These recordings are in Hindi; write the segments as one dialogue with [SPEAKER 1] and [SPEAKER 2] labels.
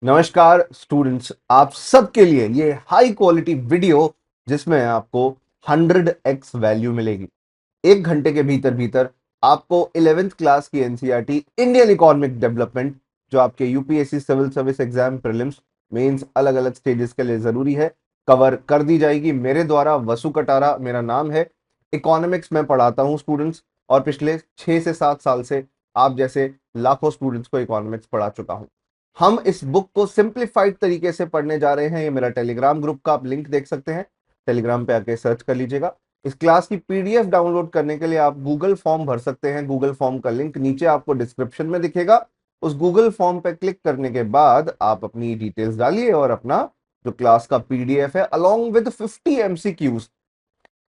[SPEAKER 1] नमस्कार स्टूडेंट्स, आप सबके लिए ये हाई क्वालिटी वीडियो जिसमें आपको 100x वैल्यू मिलेगी। 1 घंटे के भीतर भीतर आपको 11th क्लास की एनसीईआरटी इंडियन इकोनॉमिक डेवलपमेंट, जो आपके UPSC civil service exam prelims mains अलग अलग स्टेजेस के लिए जरूरी है, कवर कर दी जाएगी। मेरे द्वारा वसु कटारा मेरा नाम है। इकोनॉमिक्स में पढ़ाता हूं स्टूडेंट्स, और पिछले 6 से 7 साल से आप जैसे लाखों स्टूडेंट्स को इकोनॉमिक्स पढ़ा चुका हूं। हम इस बुक को सिंप्लीफाइड तरीके से पढ़ने जा रहे हैं। ये मेरा टेलीग्राम ग्रुप का आप लिंक देख सकते हैं, टेलीग्राम पे आके सर्च कर लीजिएगा। इस क्लास की पीडीएफ डाउनलोड करने के लिए आप गूगल फॉर्म भर सकते हैं। गूगल फॉर्म का लिंक नीचे आपको डिस्क्रिप्शन में दिखेगा। उस गूगल फॉर्म पे क्लिक करने के बाद आप अपनी डिटेल्स डालिए और अपना जो क्लास का पीडीएफ है अलोंग विद 50 एमसीक्यूज।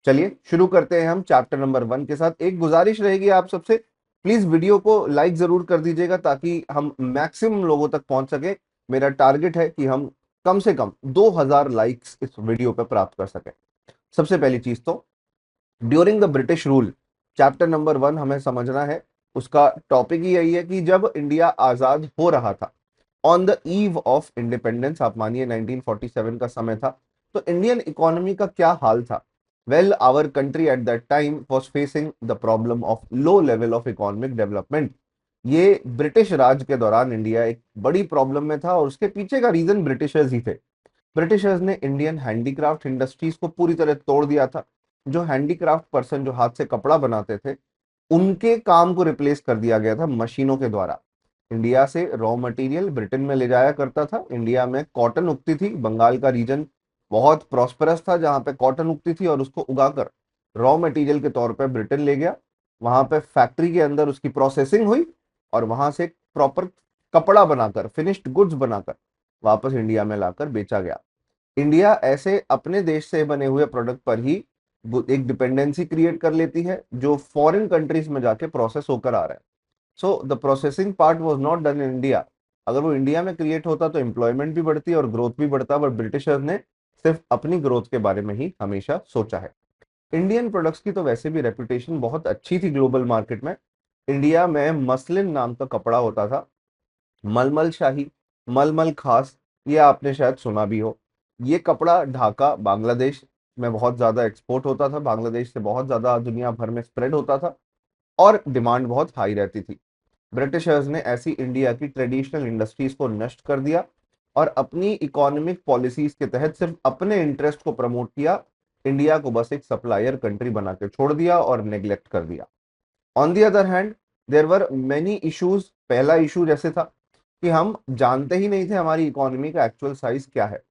[SPEAKER 1] चलिए शुरू करते हैं हम चैप्टर नंबर 1 के साथ। एक गुजारिश रहेगी आप सबसे, प्लीज वीडियो को लाइक जरूर कर दीजिएगा ताकि हम मैक्सिमम लोगों तक पहुंच सके। मेरा टारगेट है कि हम कम से कम 2000 लाइक्स इस वीडियो पर प्राप्त कर सकें। सबसे पहली चीज तो during the British rule, chapter number 1 हमें समझना है। उसका टॉपिक ही यही है कि जब इंडिया आजाद हो रहा था, on the eve of independence, आप मानिए 1947 का समय था, तो इंडियन इकोनॉमी का क्या हाल था। Well, our country at that time was facing the problem of low level of economic development. ये ब्रिटिश राज के दौरान इंडिया एक बड़ी प्रॉब्लम में था, और उसके पीछे का रीजन ब्रिटिशर्स ही थे। ब्रिटिशर्स ने इंडियन हैंडीक्राफ्ट इंडस्ट्रीज को पूरी तरह तोड़ दिया था। जो हैंडीक्राफ्ट पर्सन जो हाथ से कपड़ा बनाते थे, उनके काम को रिप्लेस कर दिया गया था मशीनों के द्वारा। इंडिया से रॉ मटेरियल ब्रिटेन में ले जाया करता था। इंडिया में कॉटन उगती थी, बंगाल का रीजन बहुत प्रॉस्परस था जहां पे कॉटन उगती थी, और उसको उगाकर रॉ मटेरियल के तौर पे ब्रिटेन ले गया। वहां पे फैक्ट्री के अंदर उसकी प्रोसेसिंग हुई, और वहां से प्रॉपर कपड़ा बनाकर, फिनिश्ड गुड्स बनाकर वापस इंडिया में लाकर बेचा गया। इंडिया ऐसे अपने देश से बने हुए प्रोडक्ट पर ही एक डिपेंडेंसी क्रिएट कर लेती है जो फॉरेन कंट्रीज में जाके प्रोसेस होकर आ रहा है। So the processing part was not done in India. अगर वो इंडिया में क्रिएट होता तो एम्प्लॉयमेंट भी बढ़ती और ग्रोथ भी बढ़ता, बट ब्रिटिशर्स ने सिर्फ अपनी ग्रोथ के बारे में ही हमेशा सोचा है। इंडियन प्रोडक्ट्स की तो वैसे भी रेपुटेशन बहुत अच्छी थी ग्लोबल मार्केट में। इंडिया में मसलिन नाम का कपड़ा होता था, मलमल शाही, मलमल खास, ये आपने शायद सुना भी हो। ये कपड़ा ढाका बांग्लादेश में बहुत ज्यादा एक्सपोर्ट होता था, बांग्लादेश से बहुत ज्यादा दुनिया भर में स्प्रेड होता था, और डिमांड बहुत हाई रहती थी। ब्रिटिशर्स ने ऐसी इंडिया की ट्रेडिशनल इंडस्ट्रीज को नष्ट कर दिया, और अपनी इकोनॉमिक पॉलिसीज के तहत सिर्फ अपने इंटरेस्ट को प्रमोट किया। इंडिया को बस एक सप्लायर कंट्री बना के छोड़ दिया और नेग्लेक्ट कर दिया। On the other hand, there were many issues. पहला इशू जैसे था कि हम जानते ही नहीं थे हमारी इकोनॉमी का एक्चुअल साइज क्या है।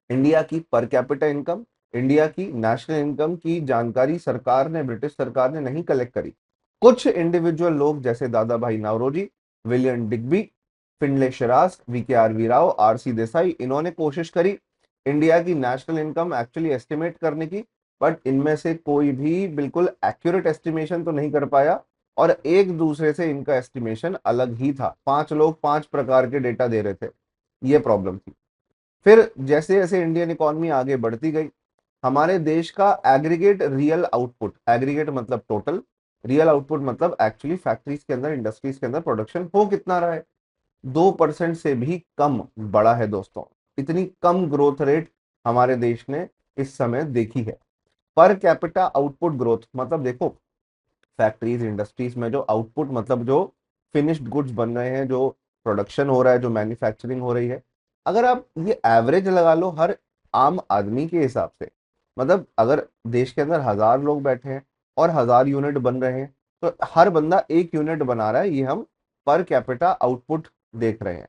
[SPEAKER 1] इंडिया की पर कैपिटा इनकम, इंडिया की नेशनल इनकम की जानकारी सरकार ने, ब्रिटिश सरकार ने नहीं कलेक्ट करी। कुछ इंडिविजुअल लोग जैसे Dadabhai Naoroji, William Digby, Findlay Shirras, V Rao, RC Desai, इन्होंने कोशिश करी इंडिया की नेशनल इनकम एक्चुअली एस्टिमेट करने की, बट इनमें से कोई भी बिल्कुल एक्यूरेट एस्टिमेशन तो नहीं कर पाया, और एक दूसरे से इनका एस्टिमेशन अलग ही था। 5 लोग 5 प्रकार के डेटा दे रहे थे, ये प्रॉब्लम थी। फिर जैसे जैसे इंडियन इकोनॉमी आगे बढ़ती गई, हमारे देश का एग्रीगेट रियल आउटपुट, एग्रीगेट मतलब टोटल, रियल आउटपुट मतलब एक्चुअली फैक्ट्रीज के अंदर, इंडस्ट्रीज के अंदर प्रोडक्शन हो कितना रहा है, 2% से भी कम बढ़ा है दोस्तों। इतनी कम ग्रोथ रेट हमारे देश ने इस समय देखी है। पर कैपिटा आउटपुट ग्रोथ मतलब देखो, फैक्ट्रीज इंडस्ट्रीज में जो आउटपुट मतलब जो फिनिश्ड गुड्स बन रहे हैं, जो प्रोडक्शन हो रहा है, जो मैन्युफैक्चरिंग हो रही है, अगर आप ये एवरेज लगा लो हर आम आदमी के हिसाब से, मतलब अगर देश के अंदर 1000 लोग बैठे हैं और 1000 यूनिट बन रहे हैं, तो हर बंदा 1 यूनिट बना रहा है। ये हम पर कैपिटा आउटपुट देख रहे हैं।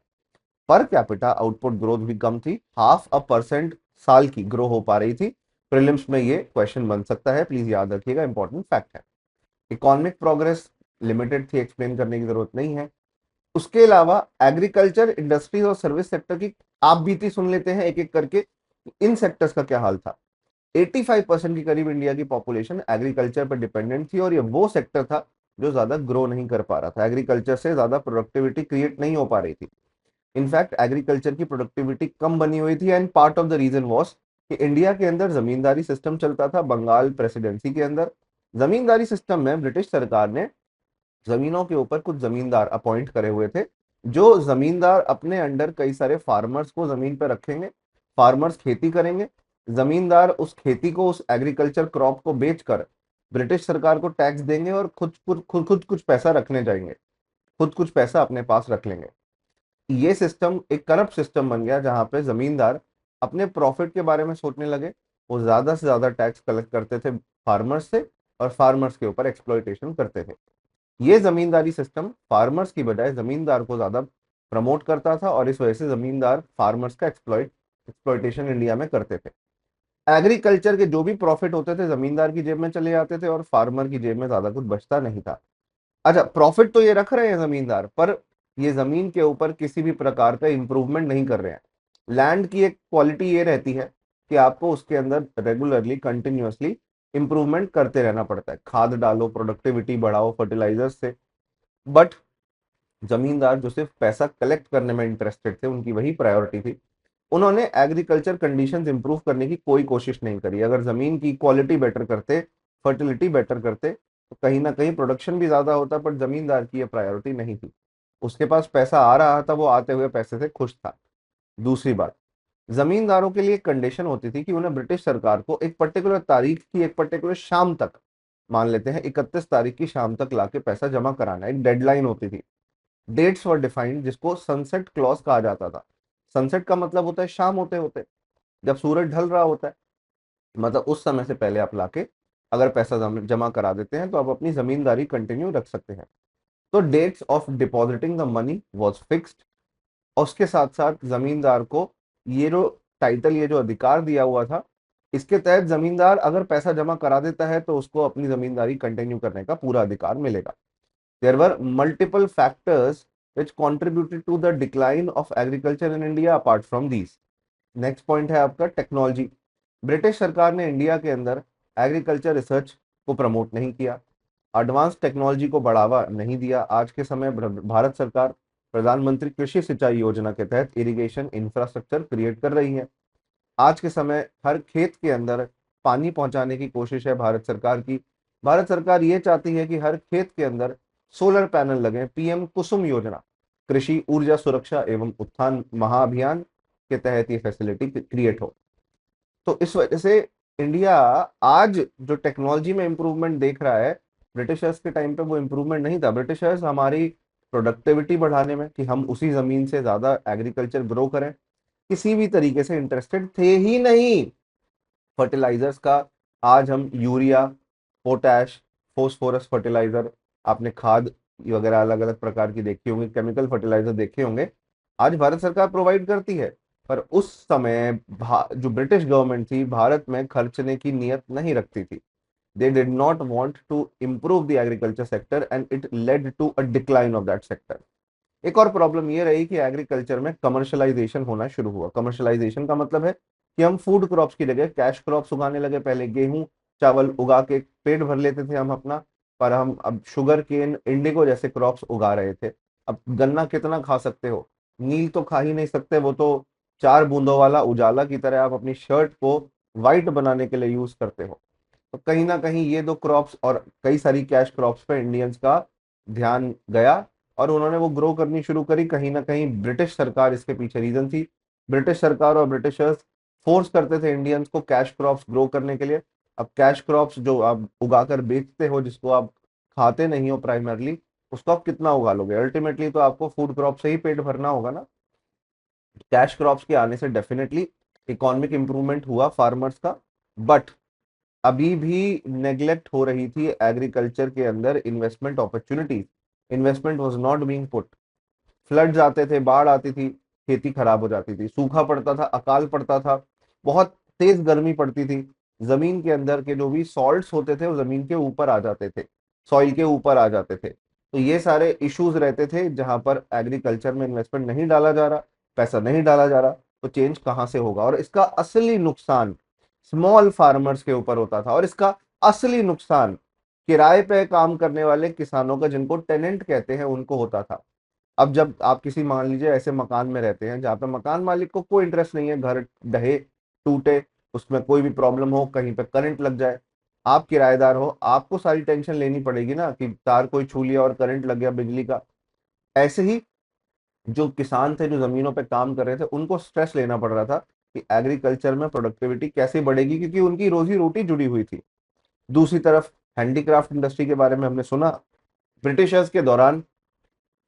[SPEAKER 1] पर कैपिटा आउटपुट ग्रोथ भी कम थी, 0.5% साल की ग्रो हो पा रही थी। प्रीलिम्स में ये क्वेश्चन बन सकता है, प्लीज याद रखिएगा, इंपॉर्टेंट फैक्ट है। इकोनॉमिक प्रोग्रेस लिमिटेड थी, एक्सप्लेन करने की जरूरत नहीं है। उसके अलावा एग्रीकल्चर, इंडस्ट्रीज और सर्विस सेक्टर की आप बीती सुन लेते हैं एक एक करके। इन सेक्टर्स का क्या हाल था। 85% के करीब इंडिया की पॉपुलेशन एग्रीकल्चर पर डिपेंडेंट थी, और ये वो सेक्टर था जो ज्यादा ग्रो नहीं कर पा रहा था। एग्रीकल्चर से ज्यादा प्रोडक्टिविटी क्रिएट नहीं हो पा रही थी। इनफैक्ट एग्रीकल्चर की प्रोडक्टिविटी कम बनी हुई थी, and part of the reason was कि इंडिया के अंदर जमींदारी सिस्टम चलता था, बंगाल प्रेसिडेंसी के अंदर। जमींदारी सिस्टम में ब्रिटिश सरकार ने जमीनों के ऊपर कुछ जमींदार अपॉइंट करे हुए थे, जो जमींदार अपने अंडर कई सारे फार्मर्स को जमीन पर रखेंगे, फार्मर्स खेती करेंगे, जमींदार उस खेती को, उस एग्रीकल्चर क्रॉप को बेचकर ब्रिटिश सरकार को टैक्स देंगे और खुद कुछ पैसा रखने जाएंगे, खुद कुछ पैसा अपने पास रख लेंगे। ये सिस्टम एक करप्ट सिस्टम बन गया जहां पे जमींदार अपने प्रॉफिट के बारे में सोचने लगे। वो ज्यादा से ज्यादा टैक्स कलेक्ट करते थे फार्मर्स से और फार्मर्स के ऊपर एक्सप्लॉइटेशन करते थे। ये जमींदारी सिस्टम फार्मर्स की बजाय जमींदार को ज्यादा प्रमोट करता था और इस वजह से जमींदार फार्मर्स का एक्सप्लॉइटेशन इंडिया में करते थे। एग्रीकल्चर के जो भी प्रॉफिट होते थे जमींदार की जेब में चले जाते थे और फार्मर की जेब में ज्यादा कुछ बचता नहीं था। अच्छा, प्रॉफिट तो ये रख रहे हैं जमींदार, पर ये जमीन के ऊपर किसी भी प्रकार का इंप्रूवमेंट नहीं कर रहे हैं। लैंड की एक क्वालिटी ये रहती है कि आपको उसके अंदर रेगुलरली कंटिन्यूअसली इंप्रूवमेंट करते रहना पड़ता है, खाद डालो, प्रोडक्टिविटी बढ़ाओ फर्टिलाइजर्स से। बट जमींदार जो सिर्फ पैसा कलेक्ट करने में इंटरेस्टेड थे, उनकी वही प्रायोरिटी थी। उन्होंने एग्रीकल्चर कंडीशंस इंप्रूव करने की कोई कोशिश नहीं करी। अगर जमीन की क्वालिटी बेटर करते, फर्टिलिटी बेटर करते, तो कहीं ना कहीं प्रोडक्शन भी ज्यादा होता, पर जमींदार की ये प्रायोरिटी नहीं थी। उसके पास पैसा आ रहा था, वो आते हुए पैसे से खुश था। दूसरी बात, जमींदारों के लिए एक कंडीशन होती थी कि उन्हें ब्रिटिश सरकार को एक पर्टिकुलर तारीख की, एक पर्टिकुलर शाम तक, मान लेते हैं 31 तारीख की शाम तक लाके पैसा जमा कराना, एक डेडलाइन होती थी। डेट्स वर डिफाइंड, जिसको सनसेट क्लॉज कहा जाता था। सनसेट का मतलब होता है शाम होते होते, जब सूरज ढल रहा होता है, मतलब उस समय से पहले आप लाके अगर पैसा जमा करा देते हैं तो आप अपनी जमींदारी कंटिन्यू रख सकते हैं। तो dates of depositing the money was fixed. और उसके साथ साथ जमींदार को ये जो टाइटल, ये जो अधिकार दिया हुआ था, इसके तहत जमींदार अगर पैसा जमा करा देता है तो उसको अपनी जमींदारी कंटिन्यू करने का पूरा अधिकार मिलेगा। There were multiple factors which contributed to the decline of agriculture in India apart from these. Next point है आपका टेक्नोलॉजी। ब्रिटिश सरकार ने इंडिया के अंदर एग्रीकल्चर रिसर्च को प्रमोट नहीं किया, एडवांस टेक्नोलॉजी को बढ़ावा नहीं दिया। आज के समय भारत सरकार प्रधानमंत्री कृषि सिंचाई योजना के तहत इरिगेशन इंफ्रास्ट्रक्चर क्रिएट कर रही है। आज के समय हर खेत के अंदर पानी पहुंचाने की कोशिश है भारत सरकार की। भारत सरकार ये चाहती है कि हर खेत के अंदर सोलर पैनल लगे। पीएम कुसुम योजना, कृषि ऊर्जा सुरक्षा एवं उत्थान महाअभियान के तहत ये फैसिलिटी क्रिएट हो। तो इस वजह से इंडिया आज जो टेक्नोलॉजी में इंप्रूवमेंट देख रहा है, ब्रिटिशर्स के टाइम पे वो इंप्रूवमेंट नहीं था। ब्रिटिशर्स हमारी प्रोडक्टिविटी बढ़ाने में, कि हम उसी जमीन से ज्यादा एग्रीकल्चर ग्रो करें, किसी भी तरीके से इंटरेस्टेड थे ही नहीं। फर्टिलाइजर्स का, आज हम यूरिया, पोटैश, फोस्फोरस फर्टिलाइजर, आपने खाद वगैरह अलग अलग प्रकार की देखी होंगी, केमिकल फर्टिलाइजर देखे होंगे, आज भारत सरकार प्रोवाइड करती है। पर उस समय जो ब्रिटिश गवर्नमेंट थी, भारत में खर्चने की नियत नहीं रखती थी। They did not want to improve the agriculture sector and it led to a decline of that sector. एक और प्रॉब्लम ये रही कि एग्रीकल्चर में कमर्शलाइजेशन होना शुरू हुआ। कमर्शलाइजेशन का मतलब है कि हम फूड क्रॉप्स की जगह कैश क्रॉप्स उगाने लगे। पहले गेहूं चावल उगा के पेट भर लेते थे हम अपना, पर हम अब शुगर केन, इंडिगो जैसे क्रॉप्स उगा रहे थे। अब गन्ना कितना खा सकते हो, नील तो खा ही नहीं सकते, वो तो 4 बूंदों वाला उजाला की तरह आप अपनी शर्ट को व्हाइट बनाने के लिए यूज करते हो। तो कहीं ना कहीं ये दो क्रॉप्स और कई सारी कैश क्रॉप्स पे इंडियंस का ध्यान गया और उन्होंने वो ग्रो करनी शुरू करी। कहीं ना कहीं ब्रिटिश सरकार इसके पीछे रीजन थी। ब्रिटिश सरकार और ब्रिटिशर्स फोर्स करते थे इंडियंस को कैश क्रॉप्स ग्रो करने के लिए। अब कैश क्रॉप्स जो आप उगाकर बेचते हो, जिसको आप खाते नहीं हो प्राइमरली, उसको आप कितना उगा लोगे? अल्टीमेटली तो आपको फूड क्रॉप से ही पेट भरना होगा ना। कैश क्रॉप्स के आने से डेफिनेटली इकोनॉमिक इंप्रूवमेंट हुआ फार्मर्स का, बट अभी भी नेग्लेक्ट हो रही थी एग्रीकल्चर के अंदर investment opportunities. Investment was not being put. Floods आते थे, बाढ़ आती थी, खेती खराब हो जाती थी, सूखा पड़ता था, अकाल पड़ता था, बहुत तेज गर्मी पड़ती थी। जमीन के अंदर के जो भी सॉल्ट्स होते थे वो जमीन के ऊपर आ जाते थे, सॉइल के ऊपर आ जाते थे। तो ये सारे इश्यूज रहते थे जहां पर एग्रीकल्चर में इन्वेस्टमेंट नहीं डाला जा रहा, पैसा नहीं डाला जा रहा, तो चेंज कहाँ से होगा? और इसका असली नुकसान स्मॉल फार्मर्स के ऊपर होता था, और इसका असली नुकसान किराए पे काम करने वाले किसानों का, जिनको टेनेंट कहते हैं, उनको होता था। अब जब आप किसी, मान लीजिए, ऐसे मकान में रहते हैं जहाँ पे मकान मालिक को कोई इंटरेस्ट नहीं है, घर ढहे टूटे, उसमें कोई भी प्रॉब्लम हो, कहीं पे करंट लग जाए, आप किराएदार हो, आपको सारी टेंशन लेनी पड़ेगी ना कि तार कोई छू लिया और करंट लग गया बिजली का। ऐसे ही जो किसान थे, जो जमीनों पे काम कर रहे थे, उनको स्ट्रेस लेना पड़ रहा था कि एग्रीकल्चर में प्रोडक्टिविटी कैसे बढ़ेगी, क्योंकि उनकी रोजी रोटी जुड़ी हुई थी। दूसरी तरफ हैंडीक्राफ्ट इंडस्ट्री के बारे में हमने सुना, ब्रिटिशर्स के दौरान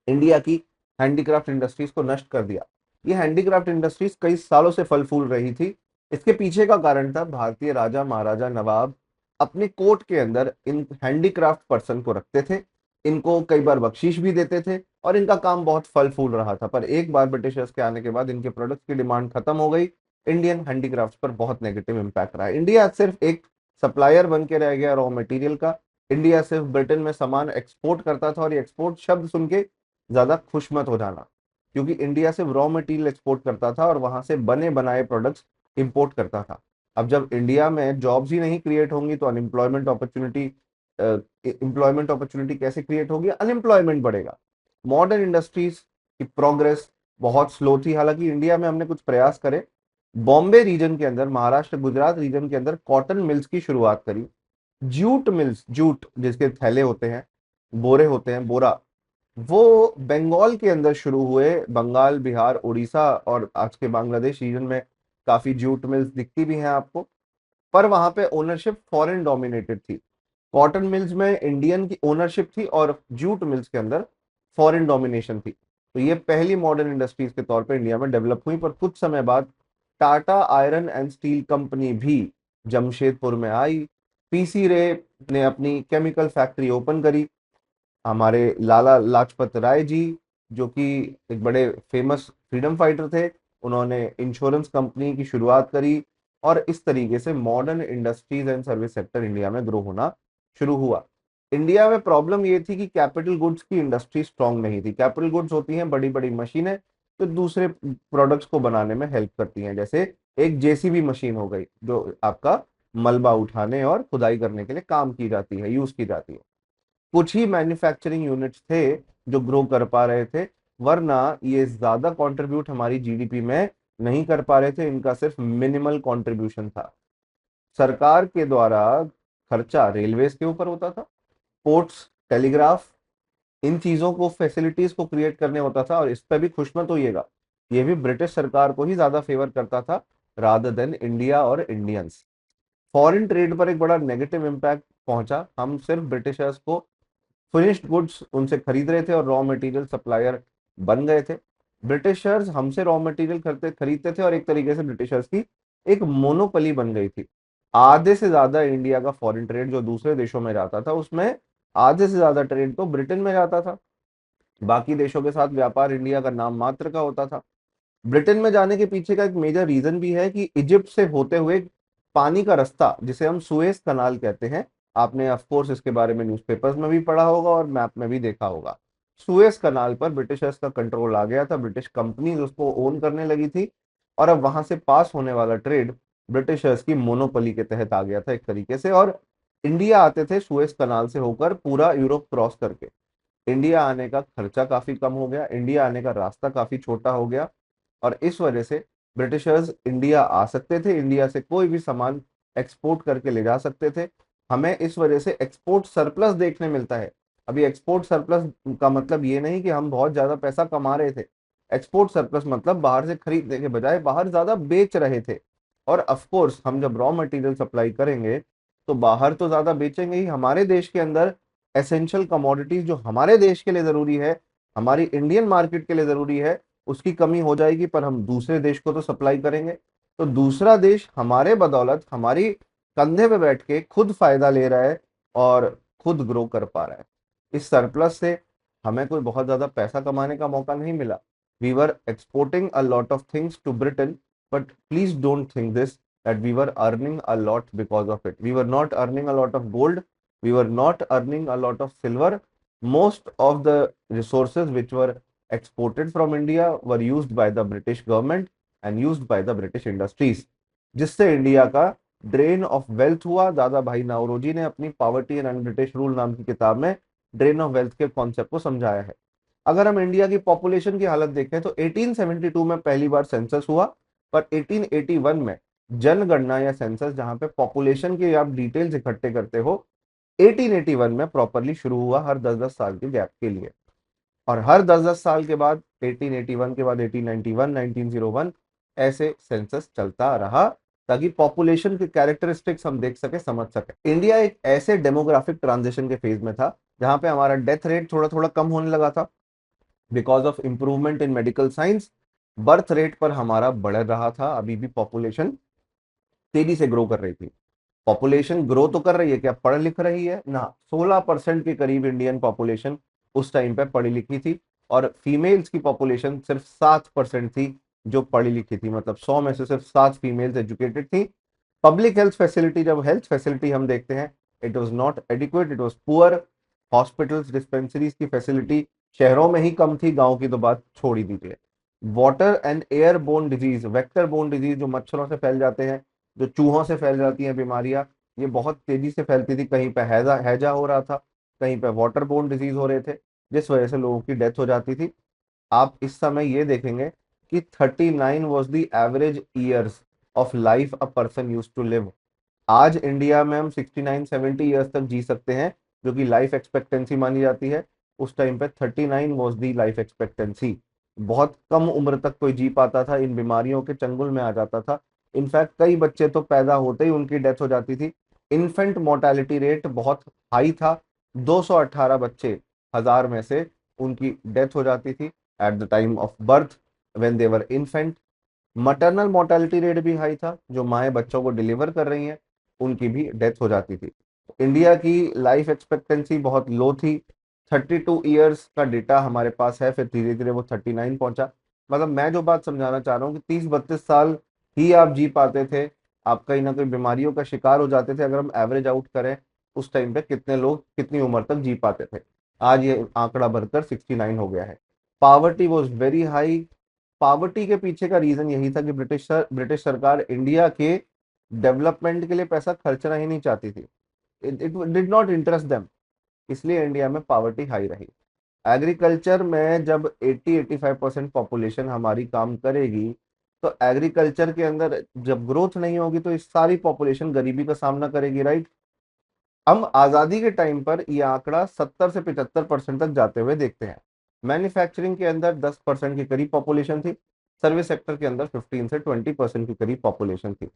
[SPEAKER 1] इंडिया की हैंडीक्राफ्ट इंडस्ट्रीज को नष्ट कर दिया। ये हैंडीक्राफ्ट इंडस्ट्रीज कई सालों से फल फूल रही थी। इसके पीछे का कारण था, भारतीय राजा महाराजा नवाब अपने कोर्ट के अंदर इन हैंडीक्राफ्ट पर्सन को रखते थे, इनको कई बार बख्शीश भी देते थे और इनका काम बहुत फल फूल रहा था। पर एक बार ब्रिटिशर्स के आने के बाद इनके प्रोडक्ट्स की डिमांड खत्म हो गई। इंडियन हैंडीक्राफ्ट पर बहुत नेगेटिव इंपैक्ट रहा। इंडिया सिर्फ एक सप्लायर बन के रह गया रॉ मटेरियल का। इंडिया सिर्फ ब्रिटेन में सामान एक्सपोर्ट करता था, और ये एक्सपोर्ट शब्द सुन के ज्यादा खुश मत हो जाना, क्योंकि इंडिया सिर्फ रॉ मटेरियल एक्सपोर्ट करता था और वहां से बने बनाए प्रोडक्ट्स इंपोर्ट करता था। अब जब इंडिया में जॉब्स ही नहीं क्रिएट होंगी तो अनएम्प्लॉयमेंट अपॉर्चुनिटी कैसे क्रिएट होगी? अनएम्प्लॉयमेंट बढ़ेगा। मॉडर्न इंडस्ट्रीज की प्रोग्रेस बहुत स्लो थी। हालांकि इंडिया में हमने कुछ प्रयास करे। बॉम्बे रीजन के अंदर, महाराष्ट्र गुजरात रीजन के अंदर कॉटन मिल्स की शुरुआत करी। जूट मिल्स, जूट जिसके थैले होते हैं, बोरे होते हैं, बोरा, वो बंगाल के अंदर शुरू हुए। बंगाल, बिहार, उड़ीसा और आज के बांग्लादेश रीजन में काफी जूट मिल्स दिखती भी हैं आपको। पर वहां पे ओनरशिप फॉरेन डोमिनेटेड थी। कॉटन मिल्स में इंडियन की ओनरशिप थी और जूट मिल्स के अंदर फॉरेन डोमिनेशन थी। तो ये पहली मॉडर्न इंडस्ट्रीज के तौर पे इंडिया में डेवलप हुई। पर कुछ समय बाद Tata iron and steel company भी जमशेदपुर में आई। पीसी रे ने अपनी केमिकल फैक्ट्री ओपन करी। हमारे लाला लाजपत राय जी, जो कि एक बड़े फेमस फ्रीडम फाइटर थे, उन्होंने इंश्योरेंस कंपनी की शुरुआत करी। और इस तरीके से modern industries and service sector India में ग्रो होना शुरू हुआ। इंडिया में प्रॉब्लम ये थी कि कैपिटल गुड्स की इंडस्ट्री स्ट्रांग नहीं थी। कैपिटल गुड्स होती हैं बड़ी बड़ी मशीनें जो दूसरे प्रोडक्ट्स को बनाने में हेल्प करती हैं। जैसे एक जेसीबी मशीन हो गई, जो आपका मलबा उठाने और खुदाई करने के लिए काम की जाती है, यूज की जाती है। कुछ ही मैन्युफैक्चरिंग यूनिट्स थे जो ग्रो कर पा रहे थे, वरना ये ज्यादा कंट्रीब्यूट हमारी जीडीपी में नहीं कर पा रहे थे। इनका सिर्फ मिनिमल कंट्रीब्यूशन था। सरकार के द्वारा खर्चा रेलवेज के ऊपर होता था, पोर्ट्स, टेलीग्राफ, इन चीजों को, फैसिलिटीज को क्रिएट करने होता था। और इस पर भी खुश मत होइएगा, ये भी ब्रिटिश सरकार को ही ज्यादा फेवर करता था रादर देन इंडिया और इंडियंस। फॉरेन ट्रेड पर एक बड़ा नेगेटिव इम्पैक्ट पहुंचा। हम सिर्फ ब्रिटिशर्स को फिनिश्ड गुड्स उनसे खरीद रहे थे और रॉ मटेरियल सप्लायर बन गए थे। ब्रिटिशर्स हमसे रॉ मटेरियल खरीदते थे और एक तरीके से ब्रिटिशर्स की एक मोनोपली बन गई थी। आधे से ज्यादा इंडिया का फॉरेन ट्रेड जो दूसरे देशों में जाता था, उसमें आधे से ज्यादा ट्रेड तो ब्रिटेन में जाता था। बाकी देशों के साथ व्यापार इंडिया का नाम मात्र का होता था। ब्रिटेन में जाने के पीछे का एक मेजर रीजन भी है कि इजिप्ट से होते हुए पानी का रास्ता, जिसे हम सुएज कनाल कहते हैं, आपने ऑफ कोर्स इसके बारे में न्यूज़पेपर्स में भी पढ़ा होगा और मैप में भी देखा होगा। सुएज कनाल पर ब्रिटिशर्स का कंट्रोल आ गया था, ब्रिटिश कंपनीज उसको ओन करने लगी थी। और अब वहां से पास होने वाला ट्रेड ब्रिटिशर्स की मोनोपोली के तहत आ गया था एक तरीके से। और इंडिया आते थे सुएज कनाल से होकर पूरा यूरोप क्रॉस करके। इंडिया आने का खर्चा काफी कम हो गया, इंडिया आने का रास्ता काफी छोटा हो गया। और इस वजह से ब्रिटिशर्स इंडिया आ सकते थे, इंडिया से कोई भी सामान एक्सपोर्ट करके ले जा सकते थे। हमें इस वजह से एक्सपोर्ट सरप्लस देखने मिलता है। अभी एक्सपोर्ट सरप्लस का मतलब ये नहीं कि हम बहुत ज्यादा पैसा कमा रहे थे। एक्सपोर्ट सरप्लस मतलब बाहर से खरीदने के बजाय बाहर ज्यादा बेच रहे थे। और ऑफ कोर्स हम जब रॉ मटेरियल सप्लाई करेंगे तो बाहर तो ज्यादा बेचेंगे ही। हमारे देश के अंदर एसेंशियल कमोडिटीज जो हमारे देश के लिए जरूरी है, हमारी इंडियन मार्केट के लिए जरूरी है, उसकी कमी हो जाएगी। पर हम दूसरे देश को तो सप्लाई करेंगे, तो दूसरा देश हमारे बदौलत हमारी कंधे पे बैठ के खुद फायदा ले रहा है और खुद ग्रो कर पा रहा है। इस सरप्लस से हमें कोई बहुत ज्यादा पैसा कमाने का मौका नहीं मिला। We were exporting a lot of things to Britain, but please don't think this that we were earning a lot because of it. We were not earning a lot of gold. We were not earning a lot of silver. Most of the resources which were exported from India were used by the British government and used by the British industries, जिससे इंडिया का ड्रेन ऑफ वेल्थ हुआ। दादा भाई नाउरोजी ने अपनी पॉवर्टी एंड ब्रिटिश रूल नाम की किताब में ड्रेन ऑफ वेल्थ के कॉन्सेप्ट को समझाया है। अगर हम इंडिया की पॉपुलेशन की हालत देखें तो 1872 में पहली बार सेंसस हुआ। पर 1881 में जनगणना या सेंसस, जहां पे पॉपुलेशन के आप डिटेल्स इकट्ठे करते हो, 1881 में प्रॉपरली शुरू हुआ, हर 10-10 साल के गैप के लिए। और हर 10-10 साल के बाद 1881 के बाद 1891, 1901 ऐसे सेंसस चलता रहा, ताकि पॉपुलेशन के कैरेक्टरिस्टिक्स हम देख सके, समझ सके। इंडिया एक ऐसे डेमोग्राफिक ट्रांजिशन के फेज में था जहां पे हमारा डेथ रेट थोड़ा थोड़ा कम होने लगा था because of improvement in medical science. Birth rate पर हमारा बढ़ रहा था, अभी भी पॉपुलेशन तेजी से ग्रो कर रही थी। पॉपुलेशन ग्रो तो कर रही है, क्या पढ़ लिख रही है ना? 16% के करीब इंडियन पॉपुलेशन उस टाइम पे पढ़ी लिखी थी, और फीमेल्स की पॉपुलेशन सिर्फ 7% थी जो पढ़ी लिखी थी, मतलब 100 में से सिर्फ 7 फीमेल्स एजुकेटेड थी। पब्लिक हेल्थ फैसिलिटी, जब हेल्थ फैसिलिटी हम देखते हैं, it was not adequate, it was poor. Hospitals, dispensaries की फैसिलिटी शहरों में ही कम थी, गांव की तो बात छोड़ ही दीजिए। Water and air borne disease, vector borne disease, जो मच्छरों से फैल जाते हैं, जो चूहों से फैल जाती हैं बीमारियां, ये बहुत तेजी से फैलती थी। कहीं पे हैजा हैजा हो रहा था, कहीं पे वाटर बोर्न डिजीज हो रहे थे, जिस वजह से लोगों की डेथ हो जाती थी। आप इस समय ये देखेंगे कि 39 was the average years of life a person use to live. आज इंडिया में हम 69-70 ईयर्स तक जी सकते हैं, जो कि लाइफ एक्सपेक्टेंसी मानी जाती है। उस टाइम पे 39 वॉज दी लाइफ एक्सपेक्टेंसी। बहुत कम उम्र तक कोई जी पाता था, इन बीमारियों के चंगुल में आ जाता था। इनफैक्ट कई बच्चे तो पैदा होते ही उनकी डेथ हो जाती थी। इन्फेंट मोर्टेलिटी रेट बहुत हाई था, 218 बच्चे हजार में से उनकी डेथ हो जाती थी at the time of birth, when they were infant. Maternal mortality rate भी हाई था, जो माएँ बच्चों को डिलीवर कर रही हैं उनकी भी डेथ हो जाती थी। इंडिया की लाइफ एक्सपेक्टेंसी बहुत लो थी, 32 ईयर्स का डेटा हमारे पास है, फिर धीरे धीरे वो 39 पहुंचा। मतलब मैं जो बात समझाना चाह रहा हूँ कि 30-32 साल ही आप जी पाते थे, आप कहीं ना कहीं बीमारियों का शिकार हो जाते थे। अगर हम एवरेज आउट करें, उस टाइम पे कितने लोग कितनी उम्र तक जी पाते थे, आज ये आंकड़ा बढ़कर 69 हो गया है। Poverty was very high. Poverty के पीछे का रीजन यही था कि ब्रिटिश सरकार इंडिया के डेवलपमेंट के लिए पैसा खर्चना ही नहीं चाहती थी। It did not interest them, इसलिए इंडिया में पावर्टी हाई रही। एग्रीकल्चर में जब 80-85% पॉपुलेशन हमारी काम करेगी, तो एग्रीकल्चर के अंदर जब ग्रोथ नहीं होगी तो इस सारी पॉपुलेशन गरीबी का सामना करेगी, राइट? हम आजादी के टाइम पर यह आंकड़ा 70 से 75% तक जाते हुए देखते हैं। मैन्युफैक्चरिंग के अंदर 10% के करीब पॉपुलेशन थी, सर्विस सेक्टर के अंदर 15 से 20% के करीब पॉपुलेशन थी।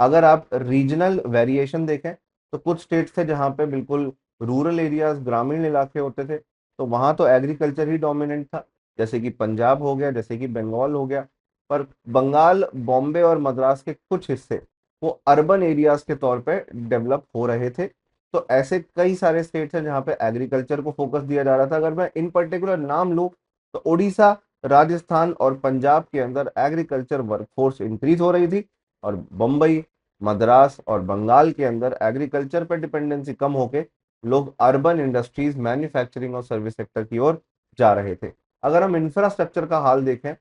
[SPEAKER 1] अगर आप रीजनल वेरिएशन देखें, तो कुछ स्टेट्स थे जहां पे बिल्कुल रूरल एरियाज, ग्रामीण इलाके होते थे, तो वहां तो एग्रीकल्चर ही डोमिनेंट था, जैसे कि पंजाब हो गया, जैसे कि बंगाल हो गया। पर बंगाल, बॉम्बे और मद्रास के कुछ हिस्से वो अर्बन एरियाज के तौर पे डेवलप हो रहे थे। तो ऐसे कई सारे स्टेट्स हैं जहां पे एग्रीकल्चर को फोकस दिया जा रहा था। अगर मैं इन पर्टिकुलर नाम लूं, तो उड़ीसा, राजस्थान और पंजाब के अंदर एग्रीकल्चर वर्कफोर्स इंक्रीज हो रही थी, और बम्बई, मद्रास और बंगाल के अंदर एग्रीकल्चर पर डिपेंडेंसी कम होके लोग अर्बन इंडस्ट्रीज, मैन्युफैक्चरिंग और सर्विस सेक्टर की ओर जा रहे थे। अगर हम इंफ्रास्ट्रक्चर का हाल देखें,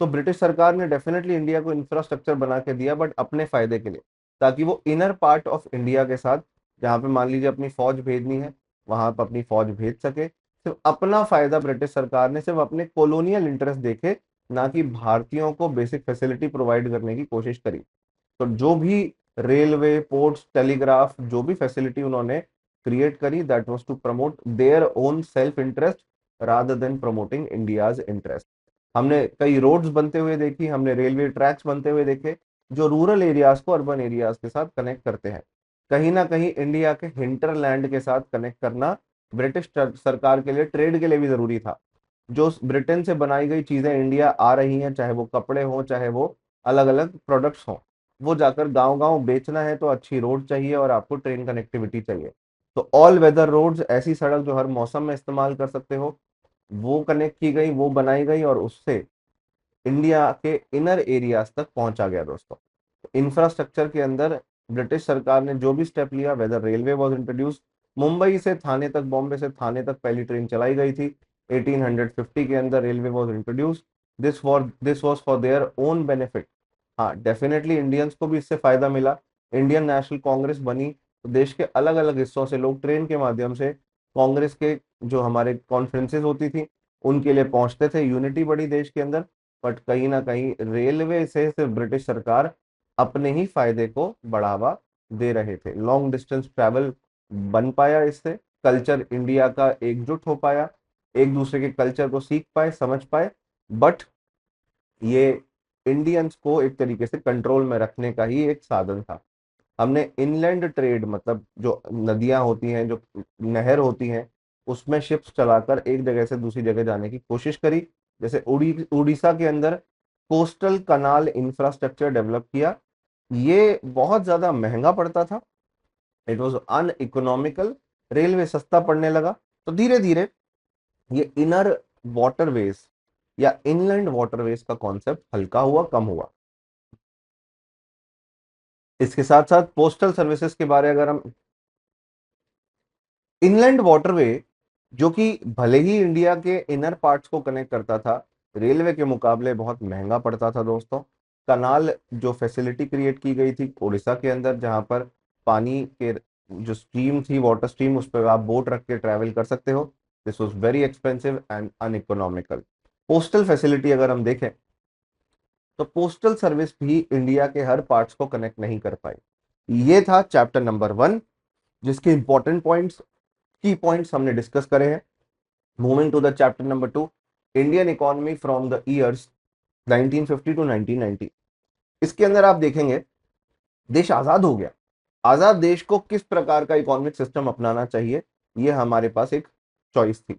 [SPEAKER 1] तो ब्रिटिश सरकार ने डेफिनेटली इंडिया को इंफ्रास्ट्रक्चर बना के दिया, बट अपने फायदे के लिए, ताकि वो इनर पार्ट ऑफ इंडिया के साथ, जहाँ पे मान लीजिए अपनी फौज भेजनी है, वहां पर अपनी फौज भेज सके। सिर्फ अपना फायदा ब्रिटिश सरकार ने सिर्फ अपने कॉलोनियल इंटरेस्ट देखे, ना कि भारतीयों को बेसिक फैसिलिटी प्रोवाइड करने की कोशिश करी। तो जो भी रेलवे, पोर्ट्स, टेलीग्राफ, जो भी फैसिलिटी उन्होंने क्रिएट करी, that was to promote their own self interest rather than promoting India's interest. हमने कई रोड्स बनते हुए देखी, हमने रेलवे ट्रैक्स बनते हुए देखे, जो रूरल एरियाज को अर्बन एरियाज के साथ कनेक्ट करते हैं। कहीं ना कहीं इंडिया के हिंटरलैंड के साथ कनेक्ट करना ब्रिटिश सरकार के लिए, ट्रेड के लिए भी जरूरी था। जो ब्रिटेन से बनाई गई चीजें इंडिया आ रही हैं, चाहे वो कपड़े हों, चाहे वो अलग अलग प्रोडक्ट्स हों, वो जाकर गांव गांव बेचना है तो अच्छी रोड चाहिए और आपको ट्रेन कनेक्टिविटी चाहिए। तो ऑल वेदर रोड्स, ऐसी सड़क जो हर मौसम में इस्तेमाल कर सकते हो, वो कनेक्ट की गई, वो बनाई गई, और उससे इंडिया के इनर एरियाज तक पहुंचा गया दोस्तों। इंफ्रास्ट्रक्चर के अंदर ब्रिटिश सरकार ने जो भी स्टेप लिया, whether railway was introduce, Mumbai से थाने तक, बॉम्बे से थाने तक पहली ट्रेन चलाई गई थी 1850 के अंदर, railway was introduce. This was for their own benefit. हाँ, डेफिनेटली इंडियंस को भी इससे फायदा मिला। इंडियन नेशनल कांग्रेस बनी, तो देश के अलग अलग हिस्सों से लोग ट्रेन के माध्यम से कांग्रेस के जो हमारे कॉन्फ्रेंसेस होती थी उनके लिए पहुंचते थे, यूनिटी बढ़ी देश के अंदर। बट कहीं ना कहीं रेलवे से सिर्फ ब्रिटिश सरकार अपने ही फायदे को बढ़ावा दे रहे थे। लॉन्ग डिस्टेंस ट्रैवल बन पाया इससे, कल्चर इंडिया का एकजुट हो पाया, एक दूसरे के कल्चर को सीख पाए, समझ पाए, बट ये इंडियंस को एक तरीके से कंट्रोल में रखने का ही एक साधन था। हमने इनलैंड ट्रेड, मतलब जो नदियां होती हैं, जो नहर होती हैं, उसमें शिप्स चलाकर एक जगह से दूसरी जगह जाने की कोशिश करी। जैसे उड़ीसा के अंदर कोस्टल कनाल इंफ्रास्ट्रक्चर डेवलप किया। ये बहुत ज्यादा महंगा पड़ता था, इट वॉज अनइकोनॉमिकल। रेलवे सस्ता पड़ने लगा, तो धीरे धीरे ये इनर वाटरवेज या इनलैंड वाटरवेज का कॉन्सेप्ट हल्का हुआ, कम हुआ। इसके साथ साथ पोस्टल सर्विसेज के बारे अगर हम, इनलैंड वाटरवे जो कि भले ही इंडिया के इनर पार्ट्स को कनेक्ट करता था, रेलवे के मुकाबले बहुत महंगा पड़ता था दोस्तों। कनाल जो फैसिलिटी क्रिएट की गई थी उड़ीसा के अंदर, जहां पर पानी के जो स्ट्रीम थी, वाटर स्ट्रीम, उस पर आप बोट रख के ट्रैवल कर सकते हो, this was very expensive and uneconomical. Postal facility अगर हम देखें, तो पोस्टल सर्विस भी इंडिया के हर पार्ट्स को कनेक्ट नहीं कर पाई। ये था चैप्टर नंबर 1, जिसके इंपॉर्टेंट पॉइंट्स, की पॉइंट्स हमने डिस्कस करे हैं। Moving to the chapter number 2, Indian economy from the years 1950 to 1990। इसके अंदर आप देखेंगे देश आजाद हो गया, आजाद देश को किस प्रकार का इकोनॉमिक सिस्टम अपनाना चाहिए, ये हमारे पास एक चॉइस थी।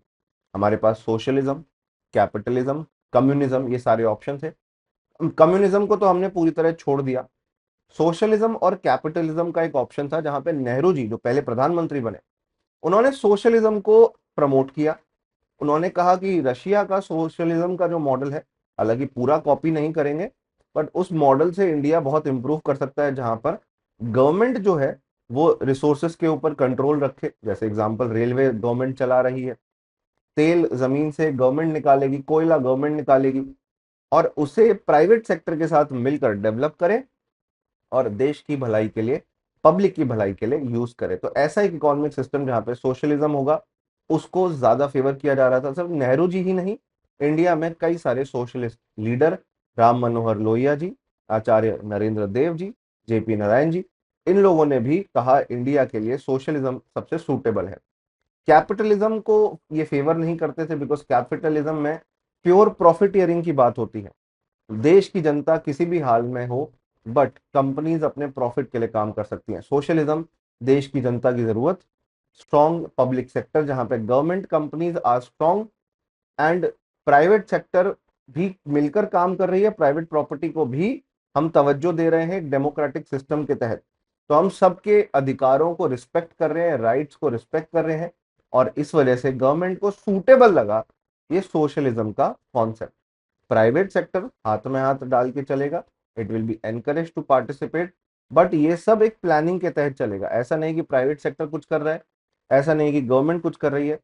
[SPEAKER 1] हमारे पास सोशलिज्म, कैपिटलिज्म, कम्युनिज्म, ये सारे ऑप्शन थे। कम्युनिज्म को तो हमने पूरी तरह छोड़ दिया। सोशलिज्म और कैपिटलिज्म का एक ऑप्शन था, जहां पे नेहरू जी जो पहले प्रधानमंत्री बने, उन्होंने सोशलिज्म को प्रमोट किया। उन्होंने कहा कि रशिया का सोशलिज्म का जो मॉडल है, हालांकि पूरा कॉपी नहीं करेंगे, बट उस मॉडल से इंडिया बहुत इंप्रूव कर सकता है, जहां पर गवर्नमेंट जो है वो रिसोर्सेस के ऊपर कंट्रोल रखे। जैसे एग्जांपल, रेलवे गवर्नमेंट चला रही है, तेल जमीन से गवर्नमेंट निकालेगी, कोयला गवर्नमेंट निकालेगी, और उसे प्राइवेट सेक्टर के साथ मिलकर डेवलप करे और देश की भलाई के लिए, पब्लिक की भलाई के लिए यूज करे। तो ऐसा एक इकोनॉमिक सिस्टम जहां पे सोशलिज्म होगा, उसको ज्यादा फेवर किया जा रहा था। सिर्फ नेहरू जी ही नहीं, इंडिया में कई सारे सोशलिस्ट लीडर, राम मनोहर लोहिया जी, आचार्य नरेंद्र देव जी, जेपी नारायण जी, इन लोगों ने भी कहा इंडिया के लिए सोशलिज्म सबसे सूटेबल है। कैपिटलिज्म को ये फेवर नहीं करते थे, बिकॉज कैपिटलिज्म में प्योर प्रॉफिटियरिंग की बात होती है। देश की जनता किसी भी हाल में हो, बट कंपनीज अपने प्रॉफिट के लिए काम कर सकती हैं। सोशलिज्म, देश की जनता की जरूरत, स्ट्रॉन्ग पब्लिक सेक्टर जहां पे government companies are strong and private sector भी मिलकर काम कर रही है, प्राइवेट प्रॉपर्टी को भी हम तवज्जो दे रहे हैं एक डेमोक्रेटिक सिस्टम के तहत। तो हम सबके अधिकारों को रिस्पेक्ट कर रहे हैं, राइट्स को रिस्पेक्ट कर रहे हैं, और इस वजह से गवर्नमेंट को सूटेबल लगा ये सोशलिज्म का कॉन्सेप्ट। प्राइवेट सेक्टर हाथ में हाथ डाल के चलेगा, it will be encourage to participate, but ये सब एक प्लानिंग के तहत चलेगा। ऐसा नहीं कि प्राइवेट सेक्टर कुछ कर रहा है, ऐसा नहीं कि गवर्नमेंट कुछ कर रही है।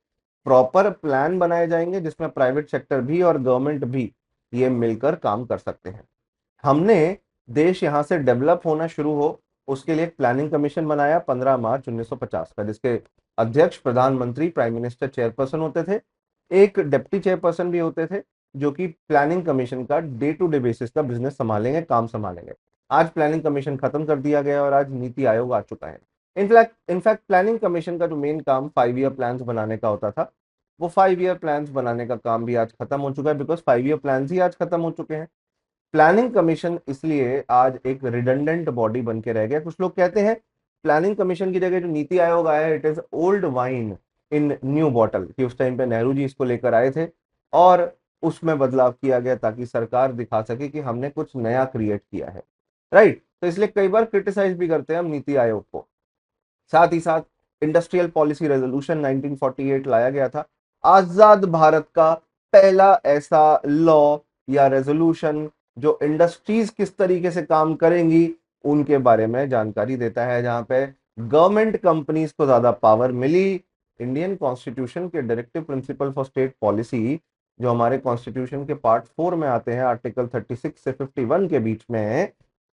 [SPEAKER 1] प्रॉपर प्लान बनाए जाएंगे जिसमें प्राइवेट सेक्टर भी और गवर्नमेंट भी ये मिलकर काम कर सकते हैं। हमने देश यहां से डेवलप होना शुरू हो, उसके लिए एक प्लानिंग कमीशन बनाया 15 मार्च 1950 का, जिसके अध्यक्ष प्रधानमंत्री, प्राइम मिनिस्टर, चेयरपर्सन होते थे। एक डिप्टी चेयरपर्सन भी होते थे, जो कि प्लानिंग कमीशन का डे टू डे बेसिस का बिजनेस संभालेंगे, काम संभालेंगे। आज प्लानिंग कमीशन खत्म कर दिया गया और आज नीति आयोग आ चुका है। इनफैक्ट प्लानिंग कमीशन का जो मेन काम 5 ईयर प्लान बनाने का होता था, वो 5 ईयर प्लान बनाने का काम भी आज खत्म हो चुका है, बिकॉज 5 ईयर प्लान ही आज खत्म हो चुके हैं। प्लानिंग कमीशन इसलिए आज एक रिडंडेंट बॉडी बन के रह गया। कुछ लोग कहते हैं प्लानिंग कमीशन की जगह जो नीति आयोग आया, it is old wine in new bottle, कि उस टाइम पे नेहरू जी इसको लेकर आए थे और उसमें बदलाव किया गया ताकि सरकार दिखा सके कि हमने कुछ नया क्रिएट किया है, राइट। तो इसलिए कई बार क्रिटिसाइज भी करते हैं हम नीति आयोग को। साथ ही साथ इंडस्ट्रियल पॉलिसी रेजोल्यूशन 1948 लाया गया था, आजाद भारत का पहला ऐसा लॉ या रेजोल्यूशन जो इंडस्ट्रीज किस तरीके से काम करेंगी उनके बारे में जानकारी देता है, जहां पे गवर्नमेंट कंपनीज को ज्यादा पावर मिली। इंडियन कॉन्स्टिट्यूशन के directive principle for state policy, जो हमारे कॉन्स्टिट्यूशन के पार्ट 4 में आते हैं, आर्टिकल 36 से 51 के बीच में,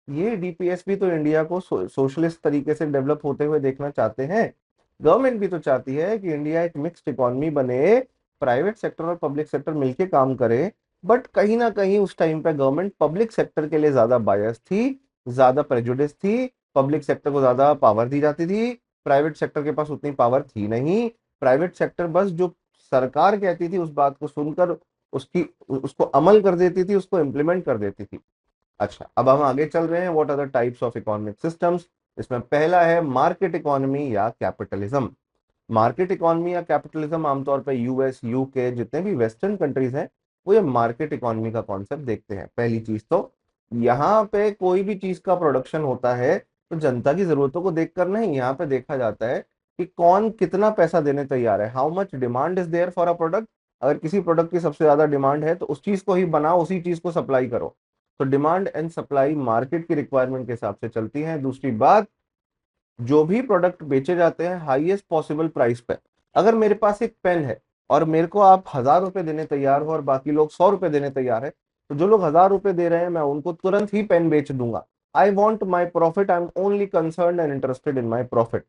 [SPEAKER 1] ये डीपीएस भी तो इंडिया को सोशलिस्ट तरीके से डेवलप होते हुए देखना चाहते हैं। गवर्नमेंट भी तो चाहती है कि इंडिया एक मिक्स्ड इकोनॉमी बने, प्राइवेट सेक्टर और पब्लिक सेक्टर मिलके काम करे। बट कहीं ना कहीं उस टाइम पे गवर्नमेंट पब्लिक सेक्टर के लिए ज्यादा बायस थी, ज्यादा प्रेजुडिस थी, पब्लिक सेक्टर को ज्यादा पावर दी जाती थी, प्राइवेट सेक्टर के पास उतनी पावर थी नहीं। प्राइवेट सेक्टर बस जो सरकार कहती थी उस बात को सुनकर उसकी उसको अमल कर देती थी, उसको इम्प्लीमेंट कर देती थी। अच्छा, अब हम आगे चल रहे हैं। What are the types of economic systems. इसमें पहला है मार्केट इकोनॉमी या कैपिटलिज्म। मार्केट इकोनॉमी या कैपिटलिज्म आमतौर पर यूएस, यूके, जितने भी वेस्टर्न कंट्रीज हैं, वो ये मार्केट इकोनॉमी का कॉन्सेप्ट देखते हैं। पहली चीज तो यहाँ पे कोई भी चीज का प्रोडक्शन होता है तो जनता की जरूरतों को देखकर नहीं, यहाँ पे देखा जाता है कि कौन कितना पैसा देने तैयार है। How much demand is there for a product. अगर किसी प्रोडक्ट की सबसे ज्यादा डिमांड है तो उस चीज को ही बनाओ, उसी चीज को सप्लाई करो। तो डिमांड एंड सप्लाई मार्केट की रिक्वायरमेंट के हिसाब से चलती है। दूसरी बात, जो भी प्रोडक्ट बेचे जाते हैं हाईएस्ट पॉसिबल प्राइस पे। अगर मेरे पास एक पेन है और मेरे को आप 1,000 रुपए देने तैयार हो और बाकी लोग 100 रुपए देने तैयार है, तो जो लोग 1,000 रुपए दे रहे हैं मैं उनको तुरंत ही पेन बेच दूंगा। I want my profit, I am only concern and interested in my profit.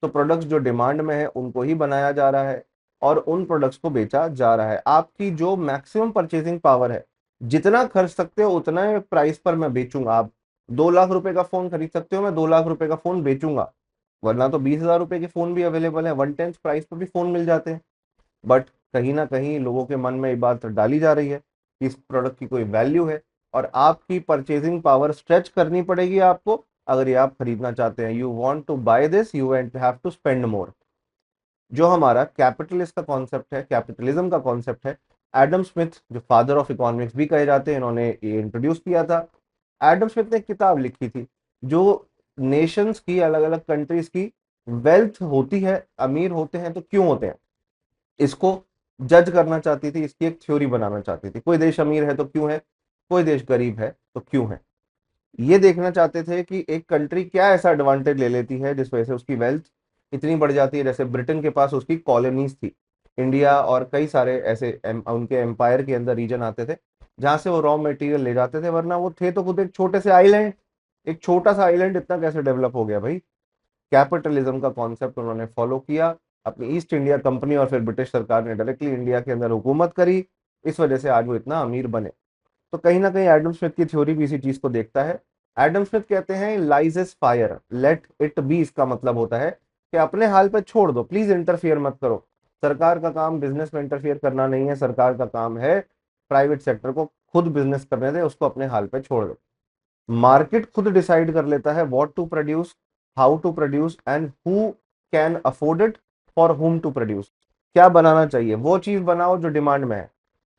[SPEAKER 1] तो प्रोडक्ट्स जो डिमांड में है उनको ही बनाया जा रहा है और उन प्रोडक्ट्स को बेचा जा रहा है। आपकी जो मैक्सिमम परचेसिंग पावर है, जितना खर्च सकते हो उतना प्राइस पर मैं बेचूंगा। आप 2 लाख रुपए का फोन खरीद सकते हो, मैं 2 लाख रुपए का फोन बेचूंगा। वरना तो 20,000 रुपए के फोन भी अवेलेबल है, 1/10 प्राइस पर भी फोन मिल जाते हैं। बट कहीं ना कहीं लोगों के मन में ये बात डाली जा रही है कि इस प्रोडक्ट की कोई वैल्यू है और आपकी परचेसिंग पावर स्ट्रेच करनी पड़ेगी आपको। अगर ये आप खरीदना चाहते हैं, you want to buy this, you have to spend more. जो हमारा कैपिटलिस्ट का कॉन्सेप्ट है, कैपिटलिज्म का कॉन्सेप्ट है, एडम स्मिथ, जो फादर ऑफ इकोनॉमिक्स भी कहे जाते हैं, इन्होंने ये इंट्रोड्यूस किया था। एडम स्मिथ ने एक किताब लिखी थी जो नेशंस की, अलग अलग कंट्रीज की वेल्थ होती है, अमीर होते हैं तो क्यों होते हैं, इसको जज करना चाहती थी, इसकी एक थ्योरी बनाना चाहती थी। कोई देश अमीर है तो क्यों है, कोई देश गरीब है तो क्यों है। ये देखना चाहते थे कि एक कंट्री क्या ऐसा एडवांटेज ले लेती है जिस वजह से उसकी वेल्थ इतनी बढ़ जाती है। जैसे ब्रिटेन के पास उसकी कॉलोनीज थी, इंडिया और कई सारे ऐसे उनके एम्पायर के अंदर रीजन आते थे जहां से वो रॉ मटेरियल ले जाते थे, वरना वो थे तो खुद एक छोटे से आइलैंड। एक छोटा सा आइलैंड इतना कैसे डेवलप हो गया भाई। कैपिटलिज्म का कॉन्सेप्ट उन्होंने फॉलो किया। अपनी ईस्ट इंडिया कंपनी और फिर ब्रिटिश सरकार ने डायरेक्टली इंडिया के अंदर हुकूमत करी, इस वजह से आज वो इतना अमीर बने। तो कहीं ना कहीं एडम स्मिथ की थ्योरी भी इसी चीज को देखता है। एडम स्मिथ कहते हैं lies is fire, let it be. इसका मतलब होता है कि अपने हाल पे छोड़ दो, प्लीज इंटरफियर मत करो। सरकार का काम बिजनेस में इंटरफियर करना नहीं है, सरकार का काम है प्राइवेट सेक्टर को खुद बिजनेस करने दे, उसको अपने हाल पे छोड़ दो। मार्केट खुद डिसाइड कर लेता है what to produce, how to produce and who can afford it, for whom to produce. क्या बनाना चाहिए, वो चीज बनाओ जो डिमांड में है।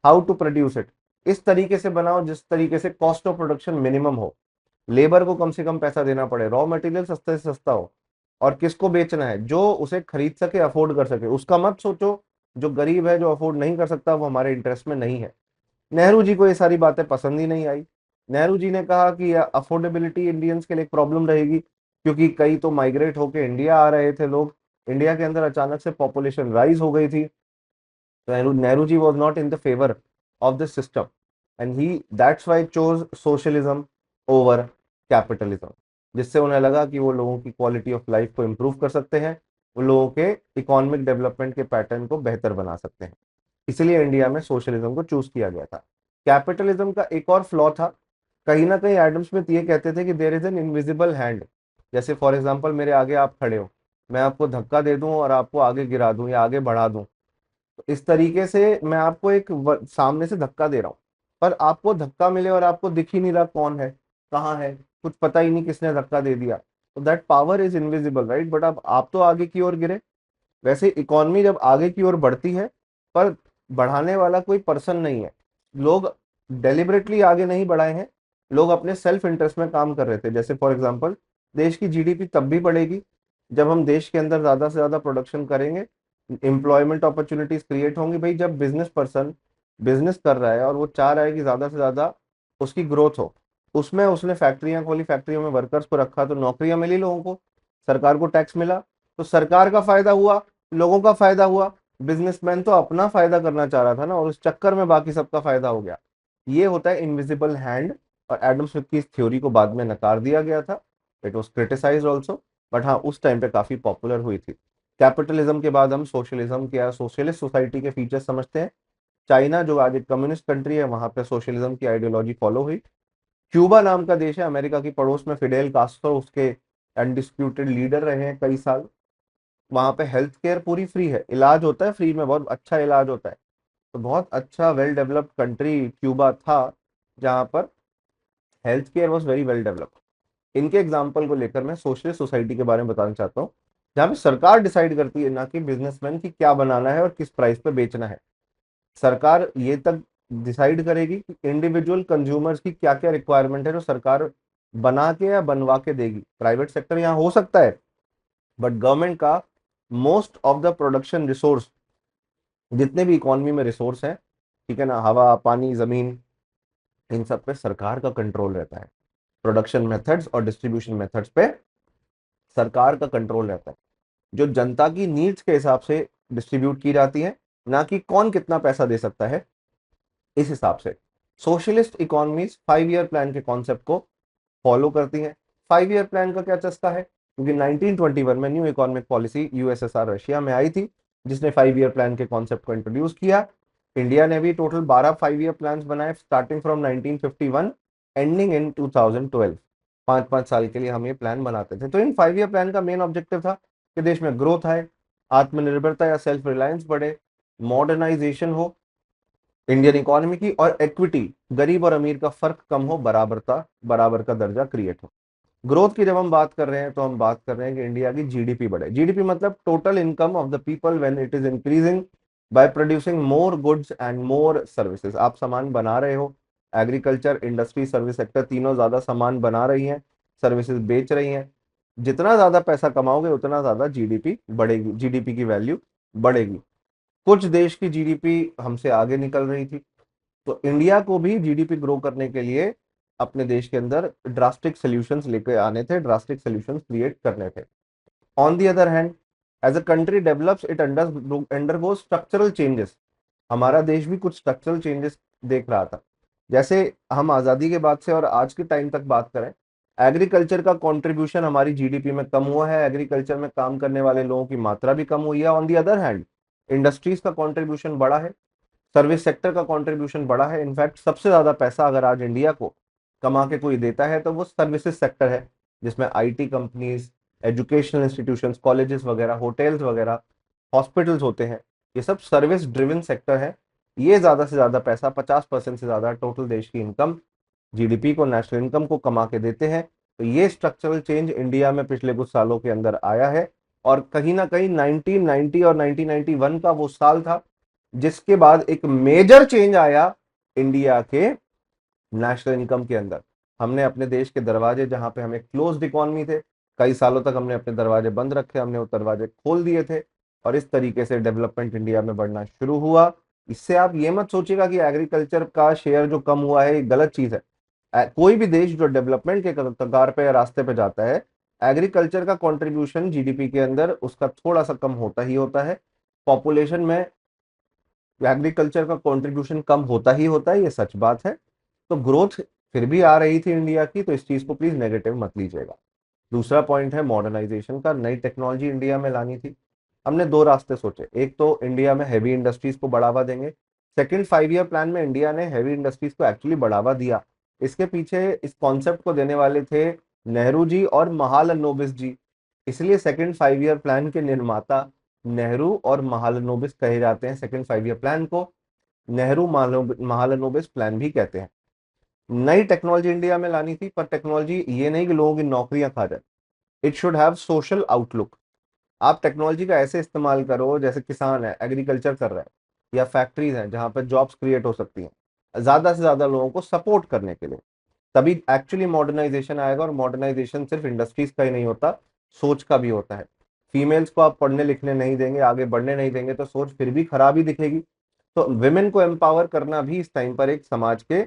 [SPEAKER 1] हाउ टू प्रोड्यूस इट, इस तरीके से बनाओ जिस तरीके से कॉस्ट ऑफ प्रोडक्शन मिनिमम हो, लेबर को कम से कम पैसा देना पड़े, रॉ मटेरियल सस्ते से सस्ता हो। और किसको बेचना है, जो उसे खरीद सके, अफोर्ड कर सके। उसका मत सोचो जो गरीब है, जो अफोर्ड नहीं कर सकता, वो हमारे इंटरेस्ट में नहीं है। नेहरू जी को ये सारी बातें पसंद ही नहीं आई। नेहरू जी ने कहा कि अफोर्डेबिलिटी इंडियंस के लिए एक प्रॉब्लम रहेगी, क्योंकि कई तो माइग्रेट होके इंडिया आ रहे थे लोग, इंडिया के अंदर अचानक से पॉपुलेशन राइज हो गई थी। Nehru ji was not in the favor of this system, and he that's why chose socialism over capitalism, जिससे उन्हें लगा कि वो लोगों की क्वालिटी ऑफ लाइफ को इम्प्रूव कर सकते हैं, वो लोगों के इकोनॉमिक डेवलपमेंट के पैटर्न को बेहतर बना सकते हैं। इसलिए इंडिया में सोशलिज्म को चूज किया गया था। कैपिटलिज्म का एक और फ्लॉ था, कहीं ना कहीं एडम स्मिथ ये कहते थे कि there is an invisible hand. जैसे फॉर एग्जांपल मेरे आगे आप खड़े हो, मैं आपको धक्का दे दूं और आपको आगे गिरा दूं या आगे बढ़ा दूं, तो इस तरीके से मैं आपको एक सामने से धक्का दे रहा हूँ, पर आपको धक्का मिले और आपको दिख ही नहीं रहा कौन है, कहाँ है, कुछ पता ही नहीं किसने धक्का दे दिया। तो that power is invisible, right. But अब आप तो आगे की ओर गिरे। वैसे इकोनॉमी जब आगे की ओर बढ़ती है, पर बढ़ाने वाला कोई पर्सन नहीं है। लोग डेलिबरेटली आगे नहीं बढ़ाए हैं, लोग अपने सेल्फ इंटरेस्ट में काम कर रहे थे। जैसे फॉर एग्जांपल, देश की जीडीपी तब भी बढ़ेगी जब हम देश के अंदर ज्यादा से ज्यादा प्रोडक्शन करेंगे, एम्प्लॉयमेंट अपॉर्चुनिटीज क्रिएट होंगी। भाई जब बिजनेस पर्सन बिजनेस कर रहा है और वो चाह रहा है कि ज्यादा से ज्यादा उसकी ग्रोथ हो, उसमें उसने फैक्ट्रियां खोली, फैक्ट्रियों में वर्कर्स को रखा, तो नौकरियां मिली लोगों को, सरकार को टैक्स मिला, तो सरकार का फायदा हुआ, लोगों का फायदा हुआ। बिजनेसमैन तो अपना फायदा करना चाह रहा था ना, और उस चक्कर में बाकी सबका फायदा हो गया। ये होता है इनविजिबल हैंड। और एडम स्मिथ की इस थ्योरी को बाद में नकार दिया गया था, it was criticised also. But हाँ, उस टाइम पे काफी पॉपुलर हुई थी। कैपिटलिज्म के बाद हम सोशलिज्म के या सोशलिस्ट सोसाइटी के फीचर्स समझते हैं। चाइना, जो आज एक कम्युनिस्ट कंट्री है, वहां पे सोशलिज्म की आइडियोलॉजी फॉलो हुई। क्यूबा नाम का देश है अमेरिका की पड़ोस में, फिडेल कास्ट्रो उसके अनडिस्प्यूटेड लीडर रहे हैं कई साल। वहां पे हेल्थ केयर पूरी फ्री है, इलाज होता है फ्री में, बहुत अच्छा इलाज होता है। तो बहुत अच्छा वेल डेवलप्ड कंट्री क्यूबा था, जहाँ पर health care was very well developed. इनके एग्जाम्पल को लेकर मैं सोशलिस्ट सोसाइटी के बारे में बताना चाहता हूँ, जहाँ पे सरकार डिसाइड करती है, ना कि बिजनेसमैन की क्या बनाना है और किस प्राइस पे बेचना है। सरकार ये तक डिसाइड करेगी कि इंडिविजुअल कंज्यूमर्स की क्या क्या रिक्वायरमेंट है, जो सरकार बना के या बनवा के देगी। प्राइवेट सेक्टर यहाँ हो सकता है, बट गवर्नमेंट का most of the production resource, जितने भी इकोनॉमी में रिसोर्स हैं, ठीक है ना, हवा पानी जमीन, इन सब पे सरकार का कंट्रोल रहता है। प्रोडक्शन मेथड्स और डिस्ट्रीब्यूशन मेथड्स पे सरकार का कंट्रोल रहता है, जो जनता की नीड्स के हिसाब से डिस्ट्रीब्यूट की जाती है, ना कि कौन कितना पैसा दे सकता है इस हिसाब से। सोशलिस्ट इकोनॉमीज 5 ईयर प्लान के कॉन्सेप्ट को फॉलो करती हैं। 5 ईयर प्लान का क्या चस्का है, क्योंकि 1921 में new economic policy USSR Russia में आई थी, जिसने 5 ईयर प्लान के कॉन्सेप्ट को इंट्रोड्यूस किया। इंडिया ने भी टोटल 12 5 ईयर प्लान बनाए, स्टार्टिंग फ्रॉम 1951 एंडिंग इन 2012। 5 5 साल के लिए हम ये प्लान बनाते थे। तो इन 5 ईयर प्लान का मेन ऑब्जेक्टिव था कि देश में ग्रोथ आए, आत्मनिर्भरता या सेल्फ रिलायंस बढ़े, मॉडर्नाइजेशन हो इंडियन इकोनॉमी की, और इक्विटी, गरीब और अमीर का फर्क कम हो, बराबरता, बराबर का दर्जा क्रिएट हो। ग्रोथ की जब हम बात कर रहे हैं, तो हम बात कर रहे हैं कि इंडिया की जीडीपी बढ़े। जीडीपी मतलब total income of the people when it is increasing by producing more goods and more services. आप सामान बना रहे हो, एग्रीकल्चर, इंडस्ट्री, सर्विस सेक्टर, तीनों ज्यादा सामान बना रही हैं, सर्विसेज बेच रही हैं। जितना ज्यादा पैसा कमाओगे, उतना ज्यादा जीडीपी बढ़ेगी, जीडीपी की वैल्यू बढ़ेगी। कुछ देश की जीडीपी हमसे आगे निकल रही थी, तो इंडिया को भी जीडीपी ग्रो करने के लिए अपने देश के अंदर ड्रास्टिक सॉल्यूशंस लेके आने थे, ड्रास्टिक सॉल्यूशंस क्रिएट करने थे। On the other hand, as a country develops it undergo structural changes. हमारा देश भी कुछ स्ट्रक्चरल चेंजेस देख रहा था। जैसे हम आजादी के बाद से और आज के टाइम तक बात करें, एग्रीकल्चर का कंट्रीब्यूशन हमारी जीडीपी में कम हुआ है, एग्रीकल्चर में काम करने वाले लोगों की मात्रा भी कम हुई है। On the other hand, industries का कंट्रीब्यूशन बढ़ा है, सर्विस सेक्टर का कंट्रीब्यूशन बढ़ा है। इनफैक्ट सबसे ज्यादा पैसा अगर आज इंडिया को कमा के कोई देता है, तो वो सर्विसेज सेक्टर है, जिसमें IT companies, educational institutions, colleges वगैरह, होटल्स वगैरह, हॉस्पिटल्स होते हैं। ये सब सर्विस ड्रिवन सेक्टर है। ये ज्यादा से ज्यादा पैसा, 50% से ज्यादा टोटल देश की इनकम, जीडीपी को, नेशनल इनकम को कमा के देते हैं। तो ये स्ट्रक्चरल चेंज इंडिया में पिछले कुछ सालों के अंदर आया है। और कहीं ना कहीं 1990 और 1991 का वो साल था, जिसके बाद एक मेजर चेंज आया इंडिया के नेशनल इनकम के अंदर। हमने अपने देश के दरवाजे, जहां पे हमें क्लोज्ड इकोनॉमी थे, कई सालों तक हमने अपने दरवाजे बंद रखे, हमने वो दरवाजे खोल दिए थे, और इस तरीके से डेवलपमेंट इंडिया में बढ़ना शुरू हुआ। इससे आप ये मत सोचिएगा कि एग्रीकल्चर का शेयर जो कम हुआ है ये गलत चीज है। कोई भी देश जो डेवलपमेंट के कगार पे या रास्ते पे जाता है, एग्रीकल्चर का कंट्रीब्यूशन जीडीपी के अंदर उसका थोड़ा सा कम होता ही होता है। पॉपुलेशन में एग्रीकल्चर का कंट्रीब्यूशन कम होता ही होता है, ये सच बात है। तो ग्रोथ फिर भी आ रही थी इंडिया की, तो इस चीज को प्लीज नेगेटिव मत लीजिएगा। दूसरा पॉइंट है मॉडर्नाइजेशन का, नई टेक्नोलॉजी इंडिया में लानी थी। हमने दो रास्ते सोचे, एक तो इंडिया में हैवी इंडस्ट्रीज को बढ़ावा देंगे। सेकंड 5 ईयर प्लान में इंडिया ने हैवी इंडस्ट्रीज को एक्चुअली बढ़ावा दिया। इसके पीछे इस कॉन्सेप्ट को देने वाले थे नेहरू जी और महालनोबिस जी। इसलिए सेकंड 5 ईयर प्लान के निर्माता नेहरू और महालनोबिस कहे जाते हैं। सेकंड 5 ईयर प्लान को नेहरू महालनोबिस प्लान भी कहते हैं। नई टेक्नोलॉजी इंडिया में लानी थी, पर टेक्नोलॉजी ये नहीं कि लोगों की नौकरियां खा जाए। It should have social outlook. आप टेक्नोलॉजी का ऐसे इस्तेमाल करो, जैसे किसान है, एग्रीकल्चर कर रहा है, या फैक्ट्रीज हैं जहां पर जॉब्स क्रिएट हो सकती हैं, ज्यादा से ज्यादा लोगों को सपोर्ट करने के लिए। तभी एक्चुअली मॉडर्नाइजेशन आएगा। और मॉडर्नाइजेशन सिर्फ इंडस्ट्रीज का ही नहीं होता, सोच का भी होता है। फीमेल्स को आप पढ़ने लिखने नहीं देंगे, आगे बढ़ने नहीं देंगे, तो सोच फिर भी खराब ही दिखेगी। तो विमेन को एम्पावर करना भी इस टाइम पर एक समाज के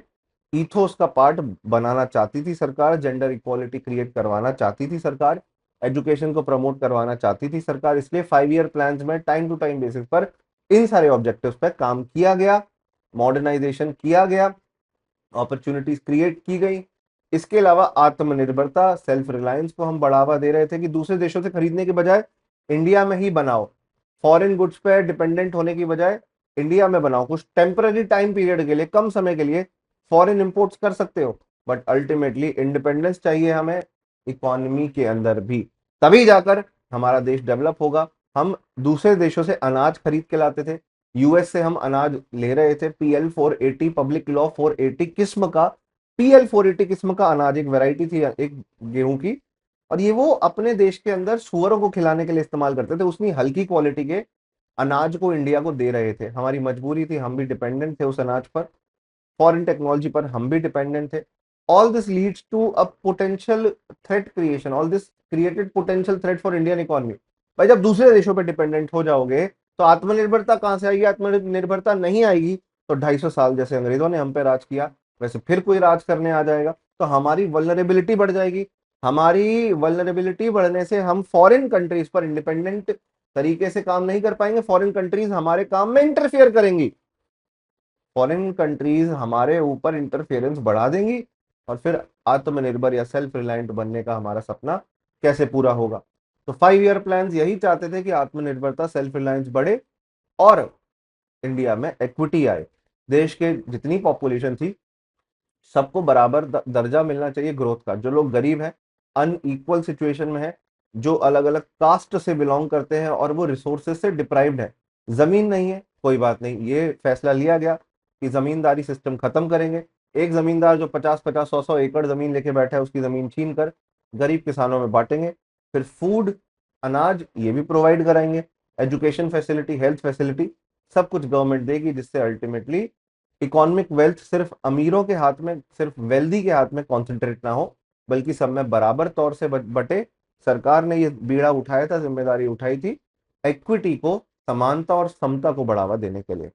[SPEAKER 1] ईथोस का पार्ट बनाना चाहती थी सरकार। जेंडर इक्वालिटी क्रिएट करवाना चाहती थी सरकार, एजुकेशन को प्रमोट करवाना चाहती थी सरकार। इसलिए 5 ईयर प्लान में टाइम टू टाइम बेसिस पर इन सारे ऑब्जेक्टिव्स पर काम किया गया, मॉडर्नाइजेशन किया गया, अपॉर्चुनिटीज क्रिएट की गई। इसके अलावा आत्मनिर्भरता, सेल्फ रिलायंस को हम बढ़ावा दे रहे थे कि दूसरे देशों से खरीदने के बजाय इंडिया में ही बनाओ। फॉरेन गुड्स पे डिपेंडेंट होने की बजाय इंडिया में बनाओ। कुछ टेम्पररी टाइम पीरियड के लिए, कम समय के लिए फॉरेन इंपोर्ट्स कर सकते हो, बट अल्टीमेटली इंडिपेंडेंस चाहिए हमें इकोनॉमी के अंदर भी। तभी जाकर हमारा देश डेवलप होगा। हम दूसरे देशों से अनाज खरीद के लाते थे। यूएस से हम अनाज ले रहे थे, PL 480, पब्लिक लॉ 480 किस्म का, PL 480 किस्म का अनाज, एक वैरायटी थी एक गेहूं की। और ये वो अपने देश के अंदर सुअरों को खिलाने के लिए इस्तेमाल करते थे। उसनी हल्की क्वालिटी के अनाज को इंडिया को दे रहे थे। हमारी मजबूरी थी, हम भी डिपेंडेंट थे उस अनाज पर, फॉरेन टेक्नोलॉजी पर हम भी डिपेंडेंट थे। All this leads to a potential threat creation, all this created potential threat for Indian economy. भाई जब दूसरे देशों पर डिपेंडेंट हो जाओगे तो आत्मनिर्भरता कहां से आएगी? आत्मनिर्भरता नहीं आएगी तो 250 साल जैसे अंग्रेजों ने हम पे राज किया वैसे फिर कोई राज करने आ जाएगा, तो हमारी वल्नरेबिलिटी बढ़ जाएगी। हमारी वल्नरेबिलिटी बढ़ने से हम फॉरेन कंट्रीज पर इंडिपेंडेंट तरीके से काम नहीं कर पाएंगे। फॉरेन कंट्रीज हमारे काम में इंटरफियर करेंगी, फॉरेन कंट्रीज हमारे ऊपर इंटरफेरेंस बढ़ा देंगी, और फिर आत्मनिर्भर या सेल्फ रिलायंट बनने का हमारा सपना कैसे पूरा होगा? तो 5 ईयर प्लान यही चाहते थे कि आत्मनिर्भरता, सेल्फ रिलायंस बढ़े और इंडिया में इक्विटी आए। देश के जितनी पॉपुलेशन थी सबको बराबर दर्जा मिलना चाहिए ग्रोथ का। जो लोग गरीब हैं, अनइक्वल सिचुएशन में है, जो अलग अलग कास्ट से बिलोंग करते हैं और वो रिसोर्सेज से डिप्राइव्ड है, जमीन नहीं है, कोई बात नहीं, ये फैसला लिया गया कि जमींदारी सिस्टम खत्म करेंगे। एक जमींदार जो 50-50, 100-100 एकड़ जमीन लेके बैठा है उसकी जमीन छीन कर गरीब किसानों में बांटेंगे। फिर फूड, अनाज ये भी प्रोवाइड कराएंगे, एजुकेशन फैसिलिटी, हेल्थ फैसिलिटी, सब कुछ गवर्नमेंट देगी, जिससे अल्टीमेटली इकोनॉमिक वेल्थ सिर्फ अमीरों के हाथ में, सिर्फ वेल्दी के हाथ में कॉन्सेंट्रेट ना हो, बल्कि सब में बराबर तौर से बटे। सरकार ने ये बीड़ा उठाया था, जिम्मेदारी उठाई थी इक्विटी को, समानता और समता को बढ़ावा देने के लिए।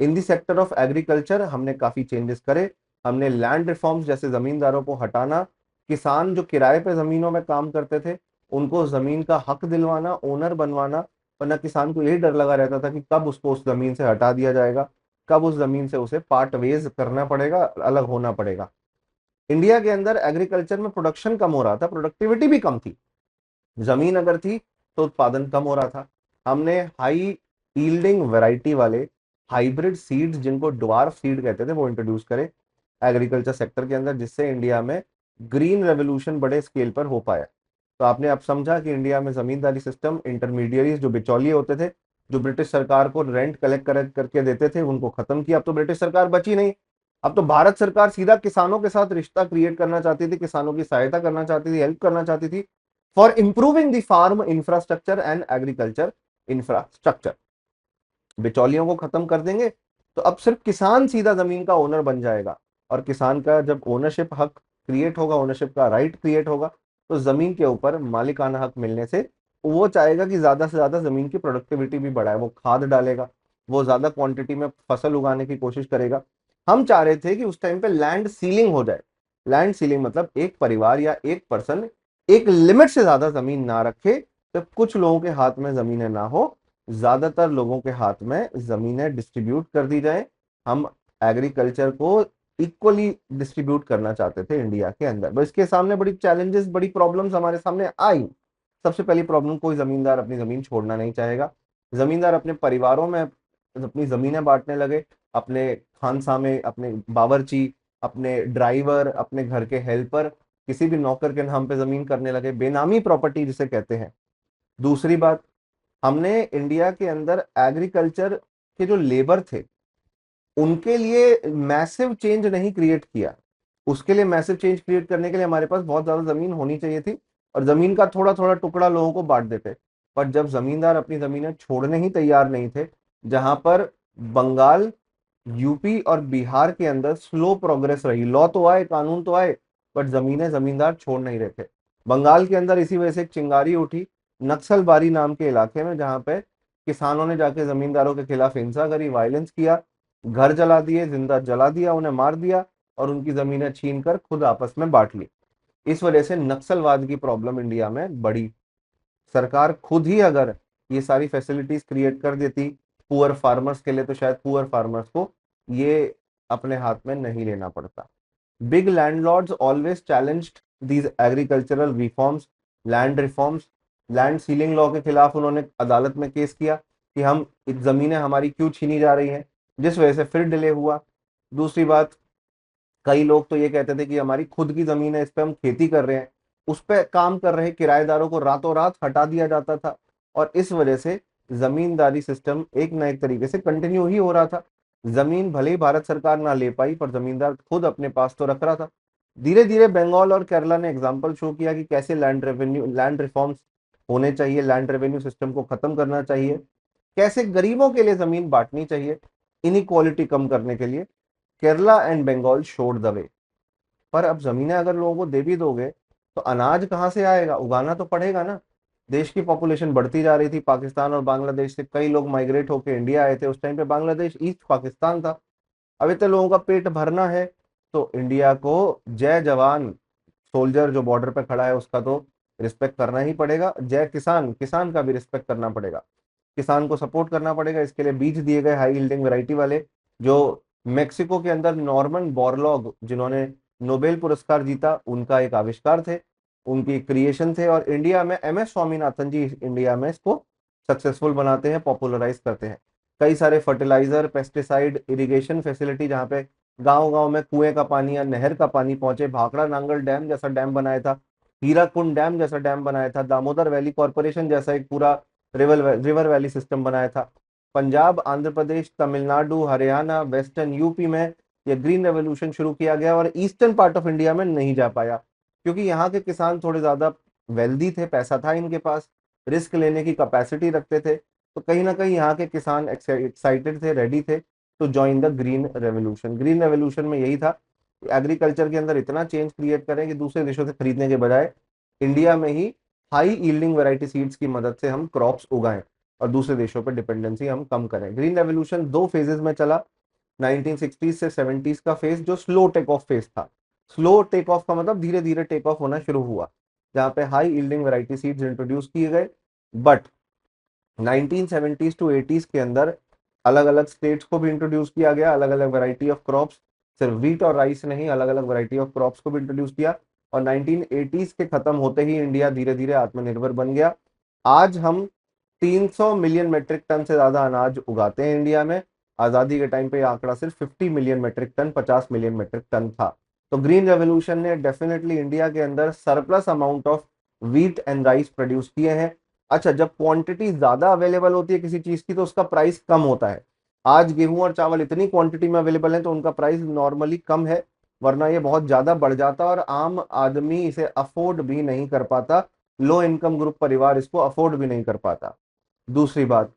[SPEAKER 1] इन दी सेक्टर ऑफ एग्रीकल्चर हमने काफी चेंजेस करे। हमने लैंड रिफॉर्म्स, जैसे जमींदारों को हटाना, किसान जो किराए पे जमीनों में काम करते थे उनको जमीन का हक दिलवाना, ओनर बनवाना। वरना किसान को यही डर लगा रहता था कि कब उसको उस जमीन से हटा दिया जाएगा, कब उस जमीन से उसे पार्ट वेज करना पड़ेगा, अलग होना पड़ेगा। इंडिया के अंदर एग्रीकल्चर में प्रोडक्शन कम हो रहा था, प्रोडक्टिविटी भी कम थी। जमीन अगर थी तो उत्पादन कम हो रहा था। हमने हाई ईल्डिंग वैरायटी वाले हाइब्रिड सीड्स, जिनको ड्वार्फ सीड कहते थे, वो इंट्रोड्यूस करे एग्रीकल्चर सेक्टर के अंदर, जिससे इंडिया में ग्रीन रेवोल्यूशन बड़े स्केल पर हो पाया। तो आपने अब समझा कि इंडिया में जमींदारी सिस्टम, इंटरमीडियरीज जो बिचौलिए होते थे, जो ब्रिटिश सरकार को रेंट कलेक्ट करके देते थे, उनको खत्म किया। अब तो ब्रिटिश सरकार बची नहीं, अब तो भारत सरकार सीधा किसानों के साथ रिश्ता क्रिएट करना चाहती थी, किसानों की सहायता करना चाहती थी, हेल्प करना चाहती थी for improving the farm infrastructure and agriculture infrastructure. बिचौलियों को खत्म कर देंगे तो अब सिर्फ किसान सीधा जमीन का ओनर बन जाएगा, और किसान का जब ओनरशिप हक क्रिएट होगा, ओनरशिप का राइट क्रिएट होगा, तो जमीन के ऊपर मालिकाना हक मिलने से वो चाहेगा कि ज्यादा से ज्यादा जमीन की प्रोडक्टिविटी भी बढ़ाए, वो खाद डालेगा, वो ज्यादा क्वांटिटी में फसल उगाने की कोशिश करेगा। हम चाह रहे थे कि उस टाइम पे लैंड सीलिंग हो जाए। लैंड सीलिंग मतलब एक परिवार या एक पर्सन एक लिमिट से ज्यादा जमीन ना रखे, तो कुछ लोगों के हाथ में जमीनें ना हो, ज्यादातर लोगों के हाथ में जमीनें डिस्ट्रीब्यूट कर दी जाए। हम एग्रीकल्चर को इक्वली डिस्ट्रीब्यूट करना चाहते थे इंडिया के अंदर। बस इसके सामने बड़ी चैलेंजेस, बड़ी प्रॉब्लम्स हमारे सामने आई। सबसे पहली प्रॉब्लम, कोई जमींदार अपनी जमीन छोड़ना नहीं चाहेगा। जमींदार अपने परिवारों में अपनी जमीनें बांटने लगे, अपने खानसामे, अपने बावर्ची, अपने ड्राइवर, अपने घर के हेल्पर, किसी भी नौकर के नाम पे जमीन करने लगे, बेनामी प्रॉपर्टी जिसे कहते हैं। दूसरी बात, हमने इंडिया के अंदर एग्रीकल्चर के जो लेबर थे उनके लिए मैसिव चेंज नहीं क्रिएट किया। उसके लिए मैसिव चेंज क्रिएट करने के लिए हमारे पास बहुत ज्यादा जमीन होनी चाहिए थी, और जमीन का थोड़ा थोड़ा टुकड़ा लोगों को बांट देते। पर जब जमींदार अपनी जमीनें छोड़ने ही तैयार नहीं थे, जहां पर बंगाल, यूपी और बिहार के अंदर स्लो प्रोग्रेस रही, लॉ तो आए, कानून तो आए, बट जमीनें जमींदार छोड़ नहीं रहे थे। बंगाल के अंदर इसी वजह से एक चिंगारी उठी नक्सलबारी नाम के इलाके में, जहां पे किसानों ने जाके जमींदारों के खिलाफ हिंसा करी, वायलेंस किया, घर जला दिए, जिंदा जला दिया, उन्हें मार दिया, और उनकी जमीनें छीन कर खुद आपस में बांट ली। इस वजह से नक्सलवाद की प्रॉब्लम इंडिया में बढ़ी। सरकार खुद ही अगर ये सारी फैसिलिटीज क्रिएट कर देती पुअर फार्मर्स के लिए, तो शायद पुअर फार्मर्स को ये अपने हाथ में नहीं लेना पड़ता। Big landlords always challenged these agricultural reforms, land reforms. Land ceiling law के खिलाफ उन्होंने अदालत में केस किया कि हम जमीनें हमारी क्यों छीनी जा रही हैं, जिस वजह से फिर डिले हुआ। दूसरी बात, कई लोग तो ये कहते थे कि हमारी खुद की जमीन है, इस पे हम खेती कर रहे हैं, उस पे काम कर रहे किराएदारों को रातों रात हटा दिया जाता था। और इस वजह से जमींदारी सिस्टम एक ना एक तरीके से कंटिन्यू ही हो रहा था। जमीन भले ही भारत सरकार ना ले पाई, पर जमींदार खुद अपने पास तो रख रहा था। धीरे धीरे बंगाल और केरला ने एग्जाम्पल शो किया कि कैसे लैंड रिफॉर्म्स होने चाहिए, लैंड रेवेन्यू सिस्टम को खत्म करना चाहिए, कैसे गरीबों के लिए जमीन बांटनी चाहिए इनइक्वालिटी कम करने के लिए। Kerala and Bengal showed the way. पर अब जमीनें अगर लोगों को दे भी दोगे तो अनाज कहाँ से आएगा? उगाना तो पड़ेगा ना। देश की पॉपुलेशन बढ़ती जा रही थी, पाकिस्तान और बांग्लादेश से कई लोग माइग्रेट होकर इंडिया आए थे। उस टाइम पे बांग्लादेश ईस्ट पाकिस्तान था। अब इतने लोगों का पेट भरना है तो इंडिया को जय जवान, सोल्जर जो बॉर्डर पे खड़ा है उसका तो रिस्पेक्ट करना ही पड़ेगा। जय किसान, किसान का भी रिस्पेक्ट करना पड़ेगा। किसान को सपोर्ट करना पड़ेगा। इसके लिए बीज दिए गए हाई यील्डिंग वैरायटी वाले, जो मेक्सिको के अंदर नॉर्मन बोरलॉग जिन्होंने नोबेल पुरस्कार जीता, उनका एक आविष्कार थे, उनकी क्रिएशन थे। और इंडिया में MS स्वामीनाथन जी इंडिया में इसको सक्सेसफुल बनाते हैं, पॉपुलराइज करते हैं। कई सारे फर्टिलाइजर, पेस्टिसाइड, इरिगेशन फैसिलिटी, जहाँ पे गांव गांव में कुएं का पानी या नहर का पानी पहुंचे। भाखड़ा नांगल डैम जैसा डैम बनाया था, हीराकुंड डैम जैसा डैम बनाया था, दामोदर वैली कॉरपोरेशन जैसा एक पूरा रिवर वैली सिस्टम बनाया था। पंजाब, आंध्र प्रदेश, तमिलनाडु, हरियाणा, वेस्टर्न यूपी में ये ग्रीन रेवोल्यूशन शुरू किया गया। और ईस्टर्न पार्ट ऑफ इंडिया में नहीं जा पाया क्योंकि यहाँ के किसान थोड़े ज्यादा वेल्दी थे, पैसा था इनके पास, रिस्क लेने की कैपेसिटी रखते थे। तो कहीं ना कहीं यहाँ के किसान एक्साइटेड थे, रेडी थे to join the green revolution. Green revolution में यही था, एग्रीकल्चर के अंदर इतना चेंज क्रिएट करें कि दूसरे देशों से खरीदने के बजाय इंडिया में ही हाई यील्डिंग वैरायटी सीड्स की मदद से हम क्रॉप्स उगाएं और दूसरे देशों पर डिपेंडेंसी हम कम करें। ग्रीन रेवोल्यूशन दो फेजेस में चला। 1960 से 70 का फेज जो स्लो टेक ऑफ फेज था। स्लो टेक ऑफ का मतलब धीरे धीरे टेक ऑफ होना शुरू हुआ, जहां पे high yielding variety seeds introduce किए गए। बट 1970s टू 80s के अंदर अलग अलग स्टेट्स को भी इंट्रोड्यूस किया गया, अलग अलग वैरायटी ऑफ क्रॉप्स, सिर्फ व्हीट और राइस नहीं, अलग अलग वैरायटी ऑफ क्रॉप्स को भी इंट्रोड्यूस किया। और 1980s के खत्म होते ही इंडिया धीरे धीरे आत्मनिर्भर बन गया। आज हम 300 मिलियन मेट्रिक टन से ज्यादा अनाज उगाते हैं इंडिया में। आजादी के टाइम पे ये आंकड़ा सिर्फ 50 million metric ton, 50 million metric ton था। तो ग्रीन रेवोल्यूशन ने डेफिनेटली इंडिया के अंदर surplus amount of wheat and rice produce किए हैं। अच्छा, जब क्वांटिटी ज्यादा अवेलेबल होती है किसी चीज की तो उसका प्राइस कम होता है। आज गेहूं और चावल इतनी क्वांटिटी में अवेलेबल है तो उनका प्राइस नॉर्मली कम है, वरना ये बहुत ज्यादा बढ़ जाता और आम आदमी इसे अफोर्ड भी नहीं कर पाता। लो इनकम ग्रुप परिवार इसको अफोर्ड भी नहीं कर पाता। दूसरी बात,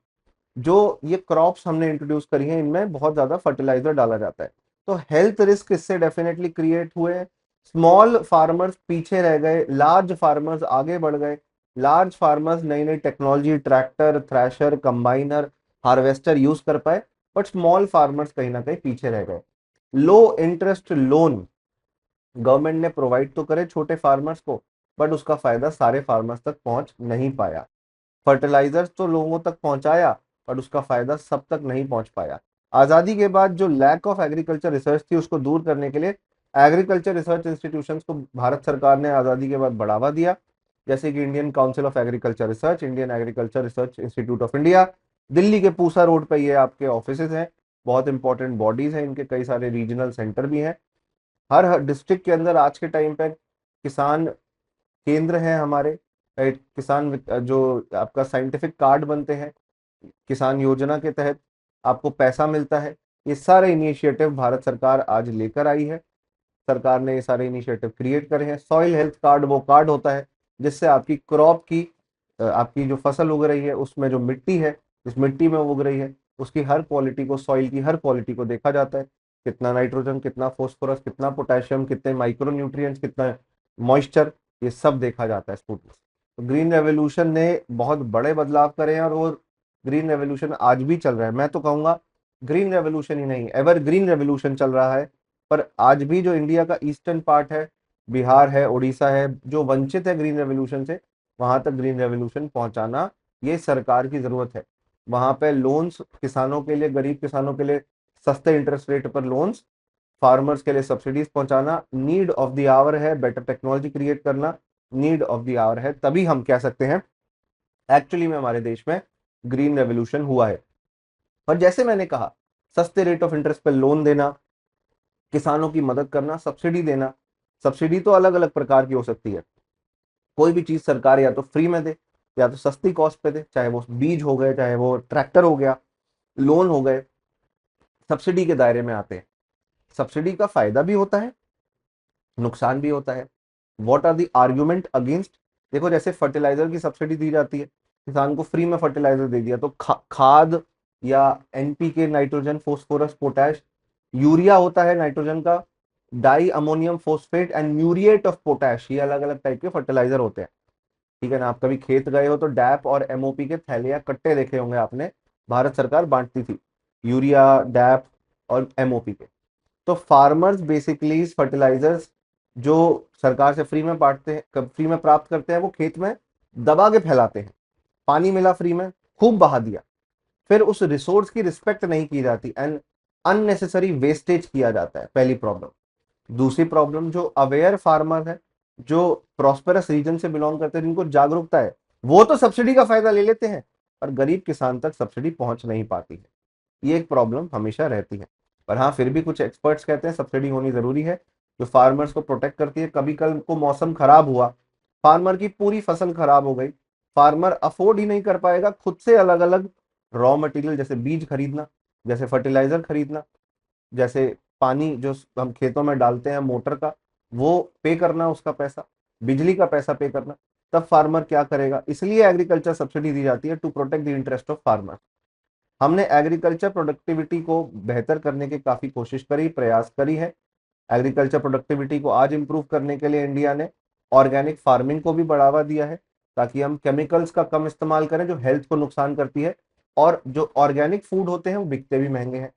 [SPEAKER 1] जो ये क्रॉप्स हमने इंट्रोड्यूस करी हैं इनमें बहुत ज्यादा फर्टिलाइजर डाला जाता है, तो हेल्थ रिस्क इससे डेफिनेटली क्रिएट हुए। स्मॉल फार्मर्स पीछे रह गए, लार्ज फार्मर्स आगे बढ़ गए। लार्ज फार्मर्स नई नई technology, tractor, thresher, combiner, harvester use कर पाए, बट स्मॉल फार्मर्स कहीं ना कहीं पीछे रह गए। लो इंटरेस्ट लोन गवर्नमेंट ने प्रोवाइड तो करे छोटे फार्मर्स को, बट उसका फायदा सारे फार्मर्स तक पहुंच नहीं पाया। फर्टिलाइजर्स तो लोगों तक पहुंचाया, पर उसका फायदा सब तक नहीं पहुंच पाया। आजादी के बाद जो लैक ऑफ एग्रीकल्चर रिसर्च थी उसको दूर करने के लिए एग्रीकल्चर रिसर्च इंस्टीट्यूशंस को भारत सरकार ने आजादी के बाद बढ़ावा दिया, जैसे कि Indian council of agriculture research, Indian agriculture research institute of India. Delhi के पूसा रोड पे ये आपके ऑफिस हैं, बहुत इंपॉर्टेंट बॉडीज हैं इनके, कई सारे रीजनल सेंटर भी हैं। हर डिस्ट्रिक्ट के अंदर आज के टाइम पे किसान केंद्र है हमारे। किसान जो आपका साइंटिफिक कार्ड बनते हैं, किसान योजना के तहत आपको पैसा मिलता है। ये सारे इनिशिएटिव भारत सरकार आज लेकर आई है। सरकार ने ये सारे इनिशिएटिव क्रिएट करे हैं। सॉइल हेल्थ कार्ड वो कार्ड होता है जिससे आपकी क्रॉप की, आपकी जो फसल उग रही है उसमें जो मिट्टी है, जिस मिट्टी में वो उग रही है उसकी हर क्वालिटी को, सॉइल की हर क्वालिटी को देखा जाता है। कितना नाइट्रोजन, कितना फोस्फोरस, कितना पोटेशियम, कितने माइक्रो न्यूट्रिएंट्स, कितना मॉइस्चर, ये सब देखा जाता है स्टूडेंट्स। तो ग्रीन रेवोल्यूशन ने बहुत बड़े बदलाव करे हैं और वो ग्रीन रेवोल्यूशन आज भी चल रहा है। मैं तो कहूंगा ग्रीन रेवोल्यूशन ही नहीं, एवर ग्रीन रेवोल्यूशन चल रहा है। पर आज भी जो इंडिया का ईस्टर्न पार्ट है, बिहार है, उड़ीसा है, जो वंचित है ग्रीन रेवोल्यूशन से, वहां तक ग्रीन रेवोल्यूशन पहुंचाना ये सरकार की जरूरत है। वहां पे लोन्स किसानों के लिए, गरीब किसानों के लिए सस्ते इंटरेस्ट रेट पर लोन्स, फार्मर्स के लिए सब्सिडीज पहुंचाना नीड ऑफ द आवर है। बेटर टेक्नोलॉजी क्रिएट करना नीड ऑफ द आवर है। तभी हम कह सकते हैं एक्चुअली में हमारे देश में ग्रीन रेवोल्यूशन हुआ है। और जैसे मैंने कहा, सस्ते रेट ऑफ इंटरेस्ट पर लोन देना, किसानों की मदद करना, सब्सिडी देना। सब्सिडी तो अलग अलग प्रकार की हो सकती है। कोई भी चीज सरकार या तो फ्री में दे, या तो सस्ती कॉस्ट पे दे, चाहे वो बीज हो गए, चाहे वो ट्रैक्टर हो गया, लोन हो गए, सब्सिडी के दायरे में आते हैं। सब्सिडी का फायदा भी होता है, नुकसान भी होता है। What are the argument against? देखो, जैसे फर्टिलाइजर की सब्सिडी दी जाती है, किसान को फ्री में फर्टिलाइजर दे दिया, तो खाद या NPK, nitrogen, phosphorus, potash, urea होता है नाइट्रोजन का, di ammonium phosphate and muriate of potash, ये अलग अलग टाइप के फर्टिलाइजर होते हैं। ठीक है ना? आप कभी खेत गए हो तो डैप और एमओपी के थैले या कट्टे देखे होंगे आपने, भारत सरकार बांटती थी, यूरिया, डैप और एमओपी के। तो फार्मर्स बेसिकली फर्टिलाइजर्स जो सरकार से फ्री में बांटते हैं, फ्री में प्राप्त करते हैं, वो खेत में दबा के फैलाते हैं। पानी मिला फ्री में, खूब बहा दिया, फिर उस रिसोर्स की रिस्पेक्ट नहीं की जाती एंड अननेसेसरी वेस्टेज किया जाता है, पहली प्रॉब्लम। दूसरी प्रॉब्लम, जो अवेयर फार्मर है, जो प्रॉस्पेरस रीजन से बिलोंग करते हैं, जिनको जागरूकता है, वो तो सब्सिडी का फायदा ले लेते हैं, पर गरीब किसान तक सब्सिडी पहुंच नहीं पाती है। ये एक प्रॉब्लम हमेशा रहती है। पर हाँ, फिर भी कुछ एक्सपर्ट्स कहते हैं सब्सिडी होनी जरूरी है, जो फार्मर्स को प्रोटेक्ट करती है। कभी कल को मौसम खराब हुआ, फार्मर की पूरी फसल खराब हो गई, फार्मर अफोर्ड ही नहीं कर पाएगा खुद से अलग अलग रॉ मटेरियल, जैसे बीज खरीदना, जैसे फर्टिलाइजर खरीदना, जैसे पानी जो हम खेतों में डालते हैं मोटर का, वो पे करना, उसका पैसा, बिजली का पैसा पे करना, तब फार्मर क्या करेगा? इसलिए एग्रीकल्चर सब्सिडी दी जाती है, to protect the interest of farmer. हमने एग्रीकल्चर प्रोडक्टिविटी को बेहतर करने की काफी कोशिश करी, प्रयास करी है। एग्रीकल्चर प्रोडक्टिविटी को आज इंप्रूव करने के लिए इंडिया ने ऑर्गेनिक फार्मिंग को भी बढ़ावा दिया है, ताकि हम केमिकल्स का कम इस्तेमाल करें जो हेल्थ को नुकसान करती है, और जो ऑर्गेनिक फूड होते हैं वो बिकते भी महंगे हैं।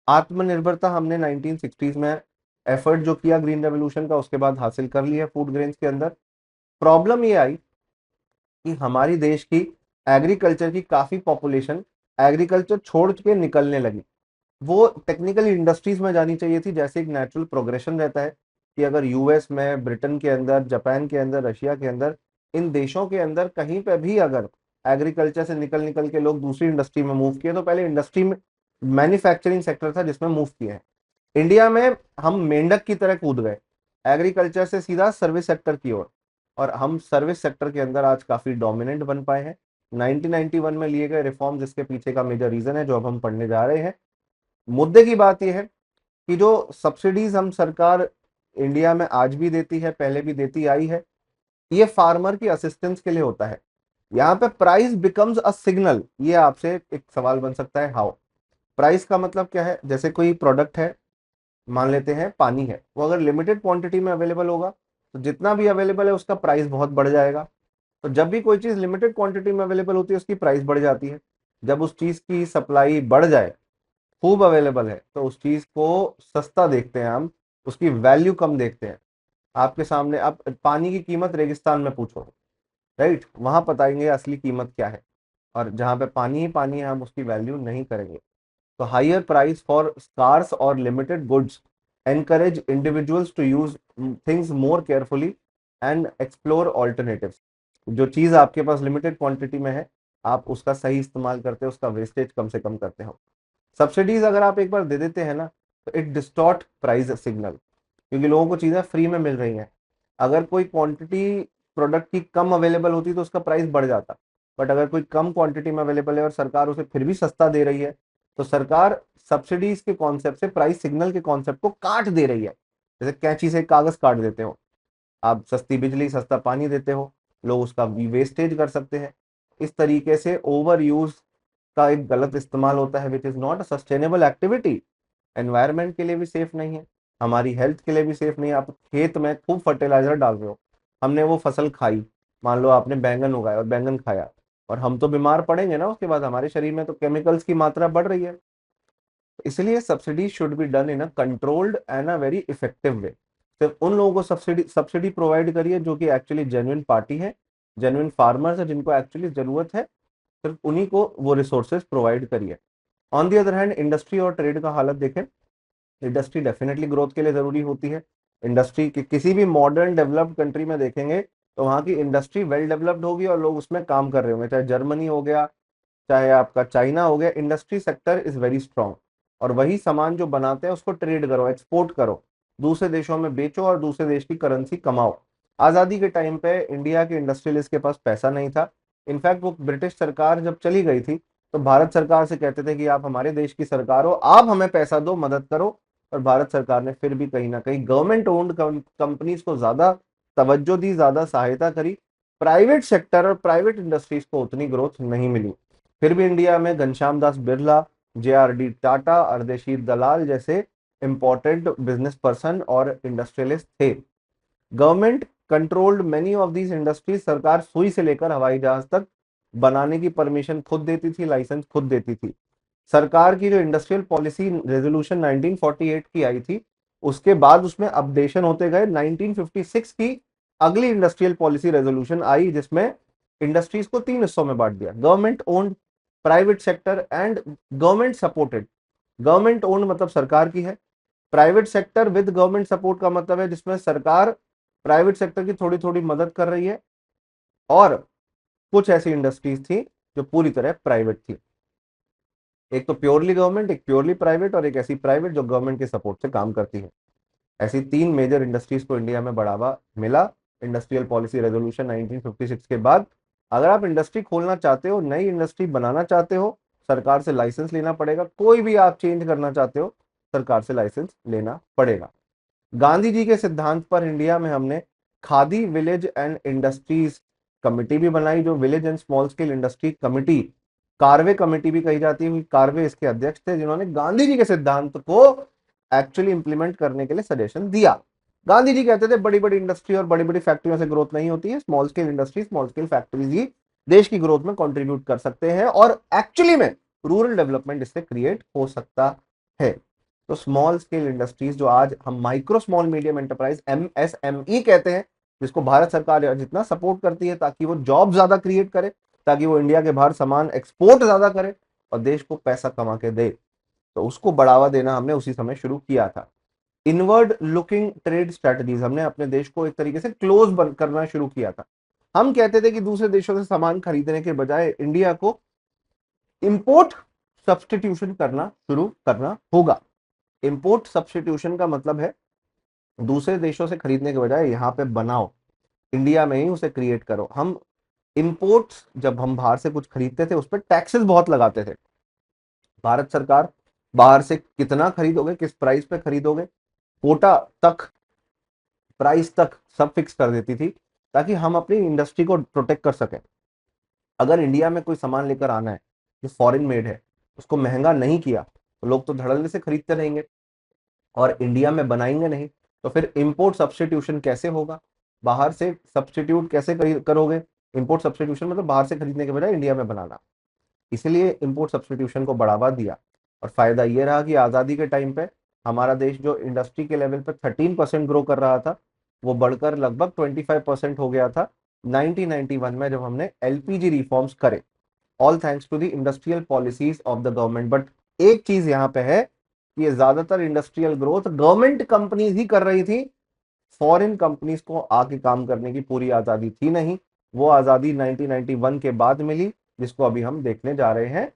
[SPEAKER 1] आत्मनिर्भरता हमने 1960s में एफर्ट जो किया ग्रीन रेवोल्यूशन का, उसके बाद हासिल कर लिया फूड ग्रेन्स के अंदर। प्रॉब्लम ये आई कि हमारी देश की एग्रीकल्चर की काफी पॉपुलेशन एग्रीकल्चर छोड़ के निकलने लगी। वो टेक्निकल इंडस्ट्रीज में जानी चाहिए थी। जैसे एक नेचुरल प्रोग्रेशन रहता है कि अगर यूएस में, ब्रिटेन के अंदर, जापान के अंदर, रशिया के अंदर, इन देशों के अंदर कहीं पे भी अगर एग्रीकल्चर से निकल निकल के लोग दूसरी इंडस्ट्री में मूव किए, तो पहले इंडस्ट्री में मैन्युफैक्चरिंग सेक्टर था जिसमें मूव किए हैं। इंडिया में हम मेंढक की तरह कूद गए एग्रीकल्चर से सीधा सर्विस सेक्टर की ओर, और हम सर्विस सेक्टर के अंदर आज काफी डोमिनेंट बन पाए हैं। 1991 में लिए गए रिफॉर्म जिसके पीछे का मेजर रीजन है, जो अब हम पढ़ने जा रहे हैं। मुद्दे की बात यह है कि जो सब्सिडीज हम सरकार इंडिया में आज भी देती है, पहले भी देती आई है, ये फार्मर की असिस्टेंस के लिए होता है। यहाँ पे प्राइस बिकम्स अ सिग्नल। ये आपसे एक सवाल बन सकता है, हाउ? प्राइस का मतलब क्या है? जैसे कोई प्रोडक्ट है, मान लेते हैं पानी है, वो अगर लिमिटेड क्वांटिटी में अवेलेबल होगा, तो जितना भी अवेलेबल है उसका प्राइस बहुत बढ़ जाएगा। तो जब भी कोई चीज लिमिटेड क्वांटिटी में अवेलेबल होती है, उसकी प्राइस बढ़ जाती है। जब उस चीज की सप्लाई बढ़ जाए, खूब अवेलेबल है, तो उस चीज को सस्ता देखते हैं हम, उसकी वैल्यू कम देखते हैं। आपके सामने आप पानी की कीमत रेगिस्तान में पूछो, राइट, वहां बताएंगे असली कीमत क्या है। और जहां पे पानी ही पानी है, हम उसकी वैल्यू नहीं करेंगे। तो हायर प्राइस फॉर स्कार्स और limited goods encourage individuals to use things more carefully and explore alternatives। जो चीज आपके पास लिमिटेड क्वांटिटी में है, आप उसका सही इस्तेमाल करते हो, उसका वेस्टेज कम से कम करते हो। सब्सिडीज अगर आप एक बार दे देते हैं ना, तो इट डिस्टॉर्ट प्राइस सिग्नल, क्योंकि लोगों को चीजें फ्री में मिल रही हैं। अगर कोई क्वांटिटी प्रोडक्ट की कम अवेलेबल होती तो उसका प्राइस बढ़ जाता, बट अगर कोई कम क्वांटिटी में अवेलेबल है और सरकार उसे फिर भी सस्ता दे रही है, तो सरकार सब्सिडीज के कॉन्सेप्ट से प्राइस सिग्नल के कॉन्सेप्ट को काट दे रही है। जैसे कैंची से कागज काट देते हो, आप सस्ती बिजली, सस्ता पानी देते हो, लोग उसका वेस्टेज कर सकते हैं। इस तरीके से ओवर यूज का एक गलत इस्तेमाल होता है, which is not a sustainable activity. Environment के लिए भी सेफ नहीं है, हमारी हेल्थ के लिए भी सेफ नहीं है। आप खेत में खूब फर्टिलाइजर डाल रहे हो, हमने वो फसल खाई, मान लो आपने बैंगन उगाया और बैंगन खाया, और हम तो बीमार पड़ेंगे ना उसके बाद, हमारे शरीर में तो केमिकल्स की मात्रा बढ़ रही है। इसलिए subsidy should be done in a controlled and a very effective way. सिर्फ उन लोगों को सब्सिडी सब्सिडी प्रोवाइड करिए जो कि एक्चुअली जेन्युइन पार्टी है, जेन्युइन फार्मर्स है, जिनको एक्चुअली जरूरत है, सिर्फ उन्हीं को वो रिसोर्सेज प्रोवाइड करिए। On the other hand, industry और ट्रेड का हालत देखें, इंडस्ट्री डेफिनेटली ग्रोथ के लिए जरूरी होती है। इंडस्ट्री की किसी भी मॉडर्न डेवलप्ड कंट्री में देखेंगे, तो वहाँ की इंडस्ट्री वेल डेवलप्ड होगी और लोग उसमें काम कर रहे होंगे, चाहे जर्मनी हो गया, चाहे आपका चाइना हो गया। Industry sector is very strong, और वही सामान जो बनाते हैं उसको ट्रेड करो, एक्सपोर्ट करो, दूसरे देशों में बेचो और दूसरे देश की करेंसी कमाओ। आजादी के टाइम पे इंडिया के इंडस्ट्रियलिस्ट के पास पैसा नहीं था, इनफैक्ट वो ब्रिटिश सरकार जब चली गई थी तो भारत सरकार से कहते थे कि आप हमारे देश की सरकार हो, आप हमें पैसा दो, मदद करो। और भारत सरकार ने फिर भी कहीं ना कहीं गवर्नमेंट ओन्ड कंपनीज को ज्यादा तवज्जो दी, ज्यादा सहायता करी। प्राइवेट सेक्टर और प्राइवेट इंडस्ट्रीज को उतनी ग्रोथ नहीं मिली। फिर भी इंडिया में घनश्याम दास बिरला, JRD टाटा, अर्देशीर दलाल जैसे इंपॉर्टेंट बिजनेस पर्सन और इंडस्ट्रियलिस्ट थे। Government controlled many of these industries. सरकार सुई से लेकर हवाई जहाज तक बनाने की परमिशन खुद देती थी, लाइसेंस खुद देती थी। सरकार की जो इंडस्ट्रियल पॉलिसी रेजोल्यूशन 1948 की आई थी, उसके बाद उसमें अपडेशन होते गए। 1956 की अगली इंडस्ट्रियल पॉलिसी रेजोल्यूशन आई जिसमें इंडस्ट्रीज को 3 हिस्सों में बांट दिया: government owned, private sector and government supported. Government owned मतलब सरकार की है। Private sector with government support का मतलब है जिसमें सरकार प्राइवेट सेक्टर की थोड़ी थोड़ी मदद कर रही है, और कुछ ऐसी इंडस्ट्रीज थी जो पूरी तरह प्राइवेट थी। एक तो प्योरली गवर्नमेंट, एक प्योरली प्राइवेट, और एक ऐसी प्राइवेट जो गवर्नमेंट के सपोर्ट से काम करती है। ऐसी 3 मेजर इंडस्ट्रीज को इंडिया में बढ़ावा मिला इंडस्ट्रियल पॉलिसी रेजोल्यूशन 1956 के बाद। अगर आप इंडस्ट्री खोलना चाहते हो, नई इंडस्ट्री बनाना चाहते हो, सरकार से लाइसेंस लेना पड़ेगा। कोई भी आप चेंज करना चाहते हो, सरकार से लाइसेंस लेना पड़ेगा। गांधी जी के सिद्धांत पर इंडिया में हमने khadi village and industries committee भी बनाई, जो village and small scale industry committee, Karve committee भी कही जाती है। कार्वे इसके अध्यक्ष थे जिन्होंने गांधी जी के सिद्धांत को एक्चुअली इंप्लीमेंट करने के लिए सजेशन दिया। गांधी जी कहते थे बड़ी बड़ी इंडस्ट्री और बड़ी बड़ी फैक्ट्रियों से ग्रोथ नहीं होती है, small scale industry, small scale factories ही देश की ग्रोथ में कंट्रीब्यूट कर सकते हैं, और एक्चुअली में रूरल डेवलपमेंट इससे क्रिएट हो सकता है। तो स्मॉल स्केल इंडस्ट्रीज, जो आज हम micro small medium enterprise MSME कहते हैं, जिसको भारत सरकार जितना सपोर्ट करती है ताकि वो जॉब ज्यादा क्रिएट करे, ताकि वो इंडिया के बाहर सामान एक्सपोर्ट ज्यादा करे और देश को पैसा कमा के दे, तो उसको बढ़ावा देना हमने उसी समय शुरू किया था। इनवर्ड लुकिंग ट्रेड स्ट्रेटजीज, हमने अपने देश को एक तरीके से क्लोज करना शुरू किया था। हम कहते थे कि दूसरे देशों से सामान खरीदने के बजाय इंडिया को इंपोर्ट सब्सटीट्यूशन करना शुरू करना होगा। इंपोर्ट सब्सटीट्यूशन का मतलब है दूसरे देशों से खरीदने के बजाय यहाँ पे बनाओ, इंडिया में ही उसे क्रिएट करो। हम इंपोर्ट्स, जब हम बाहर से कुछ खरीदते थे उस पर टैक्सेस बहुत लगाते थे। भारत सरकार बाहर से कितना खरीदोगे, किस प्राइस पे खरीदोगे, कोटा तक, प्राइस तक सब फिक्स कर देती थी ताकि हम अपनी इंडस्ट्री को प्रोटेक्ट कर सकें। अगर इंडिया में कोई सामान लेकर आना है जो फॉरेन मेड है, उसको महंगा नहीं किया तो लोग तो धड़ल्ले से खरीदते रहेंगे और इंडिया में बनाएंगे नहीं। तो फिर इंपोर्ट सब्सटीट्यूशन कैसे होगा, बाहर से सब्सटीट्यूट कैसे करोगे? इंपोर्ट सब्सटीट्यूशन मतलब बाहर से खरीदने के बजाय इंडिया में बनाना। इसलिए इंपोर्ट सब्सटीट्यूशन को बढ़ावा दिया, और फायदा ये रहा कि आज़ादी के टाइम पे हमारा देश जो इंडस्ट्री के लेवल पे 13% ग्रो कर रहा था, वो बढ़कर लगभग 25% हो गया था 1991 में, जब हमने LPG रिफॉर्म्स करे, all thanks to the industrial policies of the government. But एक चीज यहाँ पे है कि ये ज्यादातर इंडस्ट्रियल ग्रोथ गवर्नमेंट कंपनीज ही कर रही थी, फॉरेन कंपनीज को आके काम करने की पूरी आजादी थी नहीं। वो आजादी 1991 के बाद मिली, जिसको अभी हम देखने जा रहे हैं।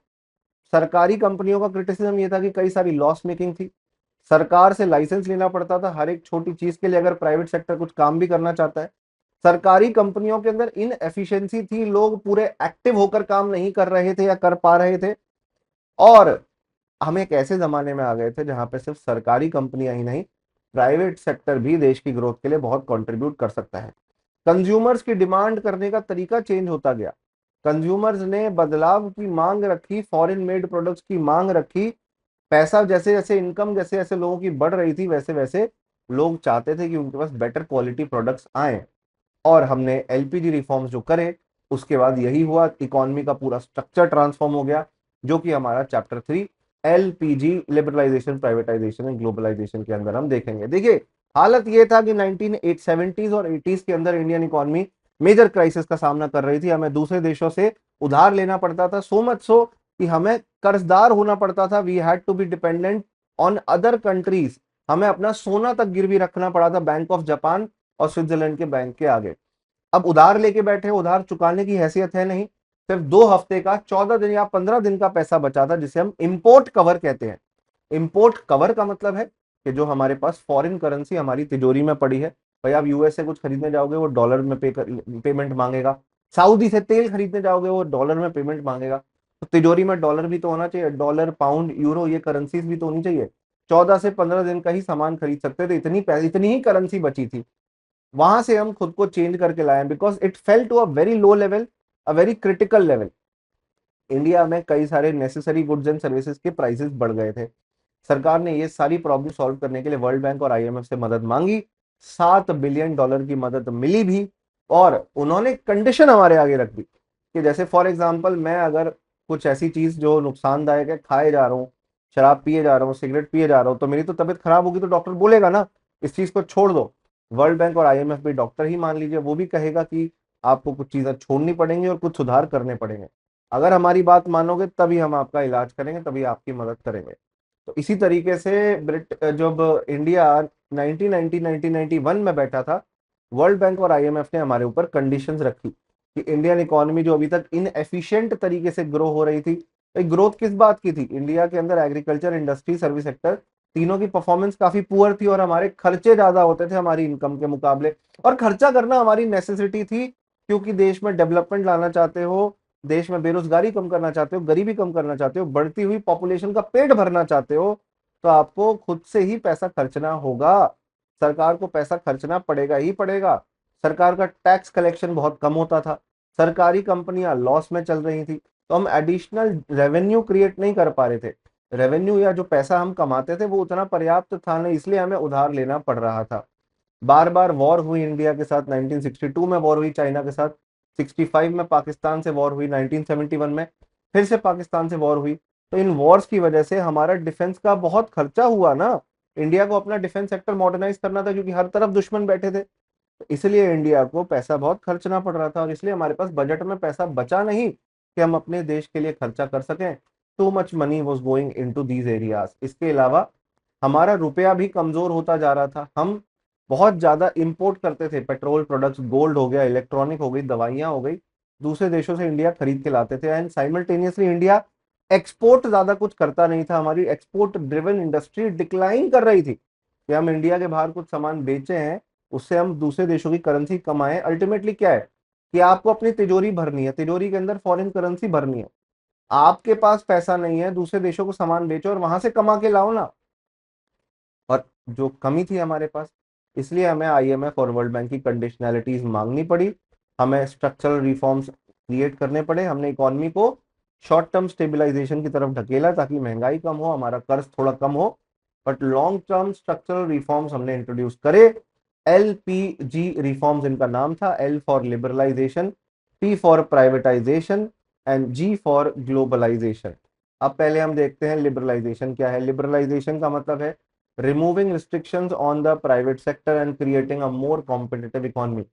[SPEAKER 1] सरकारी कंपनियों का क्रिटिसिज्म ये था कि कई सारी लॉस मेकिंग थी, सरकार से लाइसेंस लेना पड़ता था हर एक छोटी चीज के लिए, अगर प्राइवेट सेक्टर कुछ काम भी करना चाहता है। सरकारी कंपनियों के अंदर इन एफिशिएंसी थी, लोग पूरे एक्टिव होकर काम नहीं कर रहे थे या कर पा रहे थे। और हम एक ऐसे जमाने में आ गए थे जहां पे सिर्फ सरकारी कंपनियां ही नहीं, प्राइवेट सेक्टर भी देश की ग्रोथ के लिए बहुत कंट्रीब्यूट कर सकता है। कंज्यूमर्स की डिमांड करने का तरीका चेंज होता गया, कंज्यूमर्स ने बदलाव की मांग रखी, फॉरेन मेड प्रोडक्ट्स की मांग रखी। पैसा जैसे जैसे, इनकम जैसे जैसे लोगों की बढ़ रही थी, वैसे वैसे लोग चाहते थे कि उनके पास बेटर क्वालिटी प्रोडक्ट्स आए। और हमने LPG रिफॉर्म्स जो करे, उसके बाद यही हुआ, इकोनॉमी का पूरा स्ट्रक्चर ट्रांसफॉर्म हो गया, जो कि हमारा chapter 3 LPG liberalisation, privatisation and globalisation के अंदर हम देखेंगे। देखिए, हालत ये था कि 1970s और 80s के अंदर इंडियन इकोनॉमी मेजर क्राइसिस का सामना कर रही थी। हमें दूसरे देशों से उधार लेना पड़ता था, सो मच सो कि हमें कर्जदार होना पड़ता था। We had to be dependent on other countries. हमें अपना सोना तक गिरवी रखना पड़ा था बैंक ऑफ जापान और स्विट्जरलैंड के बैंक के आगे। अब उधार लेके बैठे, उधार चुकाने की हैसियत है नहीं, सिर्फ 2 हफ्ते का, 14 दिन या 15 दिन का पैसा बचा था, जिसे हम इंपोर्ट कवर कहते हैं। इंपोर्ट कवर का मतलब है कि जो हमारे पास फॉरेन करेंसी हमारी तिजोरी में पड़ी है, भाई आप US से कुछ खरीदने जाओगे, वो डॉलर में पेमेंट मांगेगा, सऊदी से तेल खरीदने जाओगे, वो डॉलर में पेमेंट मांगेगा, तो तिजोरी में डॉलर भी तो होना चाहिए, डॉलर, पाउंड, यूरो, ये करेंसीज भी तो होनी चाहिए। 14 से 15 दिन का ही सामान खरीद सकते थे, इतनी पैसे, इतनी ही करेंसी बची थी। वहां से हम खुद को चेंज करके लाए, because it fell to a very low level, a very critical level. India में कई सारे नेसेसरी गुड्स एंड सर्विसेज के प्राइसेस बढ़ गए थे। सरकार ने ये सारी प्रॉब्लम सॉल्व करने के लिए वर्ल्ड बैंक और आईएमएफ से मदद मांगी। $7 बिलियन की मदद मिली भी, और उन्होंने कंडीशन हमारे आगे रख दी कि जैसे फॉर एग्जांपल मैं अगर कुछ ऐसी चीज जो नुकसानदायक है खाए जा रहा हूँ, शराब पिए जा रहा हूँ, सिगरेट पिए जा रहा हूँ, तो मेरी तो तबीयत खराब होगी, तो डॉक्टर बोलेगा ना इस चीज को छोड़ दो। वर्ल्ड बैंक और आईएमएफ भी डॉक्टर ही मान लीजिए, वो भी कहेगा कि आपको कुछ चीजें छोड़नी पड़ेंगी और कुछ सुधार करने पड़ेंगे। अगर हमारी बात मानोगे तभी हम आपका इलाज करेंगे, तभी आपकी मदद करेंगे। तो इसी तरीके से जब इंडिया 1990 1991 में बैठा था, वर्ल्ड बैंक और आईएमएफ ने हमारे ऊपर कंडीशंस रखी कि इंडियन इकोनॉमी जो अभी तक इनएफिशिएंट तरीके से ग्रो हो रही थी, तो ग्रोथ किस बात की थी, इंडिया के अंदर एग्रीकल्चर, इंडस्ट्री, सर्विस सेक्टर, तीनों की परफॉर्मेंस काफी पुअर थी, और हमारे खर्चे ज्यादा होते थे हमारी इनकम के मुकाबले। और खर्चा करना हमारी नेसेसिटी थी, क्योंकि देश में डेवलपमेंट लाना चाहते हो, देश में बेरोजगारी कम करना चाहते हो, गरीबी कम करना चाहते हो, बढ़ती हुई पॉपुलेशन का पेट भरना चाहते हो, तो आपको खुद से ही पैसा खर्चना होगा। सरकार को पैसा खर्चना पड़ेगा ही पड़ेगा। सरकार का टैक्स कलेक्शन बहुत कम होता था, सरकारी कंपनियां लॉस में चल रही थी, तो हम एडिशनल रेवेन्यू क्रिएट नहीं कर पा रहे थे। रेवेन्यू या जो पैसा हम कमाते थे वो उतना पर्याप्त था नहीं, इसलिए हमें उधार लेना पड़ रहा था। बार बार वॉर हुई इंडिया के साथ, 1962 में वॉर हुई चाइना के साथ, 65 में पाकिस्तान से वॉर हुई, 1971 में फिर से पाकिस्तान से वॉर हुई। तो इन वॉर्स की वजह से हमारा डिफेंस का बहुत खर्चा हुआ ना। इंडिया को अपना डिफेंस सेक्टर मॉडर्नाइज करना था, क्योंकि हर तरफ दुश्मन बैठे थे, तो इसलिए इंडिया को पैसा बहुत खर्चना पड़ रहा था, और इसलिए हमारे पास बजट में पैसा बचा नहीं कि हम अपने देश के लिए खर्चा कर सकें। Too much money was going in to these areas. इसके अलावा हमारा रुपया भी कमजोर होता जा रहा था, हम बहुत ज्यादा इंपोर्ट करते थे, पेट्रोल प्रोडक्ट्स, गोल्ड हो गया, इलेक्ट्रॉनिक हो गई, दवाइयां हो गई, दूसरे देशों से इंडिया खरीद के लाते थे। एंड साइमल्टेनियसली इंडिया एक्सपोर्ट ज्यादा कुछ करता नहीं था, हमारी एक्सपोर्ट ड्रिवन इंडस्ट्री डिक्लाइन कर रही थी कि हम इंडिया के बाहर कुछ सामान बेचे हैं, उससे हम दूसरे देशों की करेंसी कमाएं। अल्टीमेटली क्या है कि आपको अपनी तिजोरी भरनी है, तिजोरी के अंदर फॉरेन करेंसी भरनी है। आपके पास पैसा नहीं है, दूसरे देशों को सामान बेचो और वहां से कमा के लाओ ना। और जो कमी थी हमारे पास, इसलिए हमें आईएमएफ और वर्ल्ड बैंक की कंडीशनैलिटीज मांगनी पड़ी, हमें स्ट्रक्चरल रिफॉर्म्स क्रिएट करने पड़े, हमने इकोनॉमी को शॉर्ट टर्म स्टेबलाइजेशन की तरफ ढकेला ताकि महंगाई कम हो, हमारा कर्ज थोड़ा कम हो, but long term structural reforms हमने इंट्रोड्यूस करे। एलपीजी रिफॉर्म्स इनका नाम था, L for liberalisation, P for privatisation, and G for globalisation. अब पहले हम देखते हैं लिबरलाइजेशन क्या है। लिबरलाइजेशन का मतलब है removing restrictions on the private sector and creating a more competitive economy.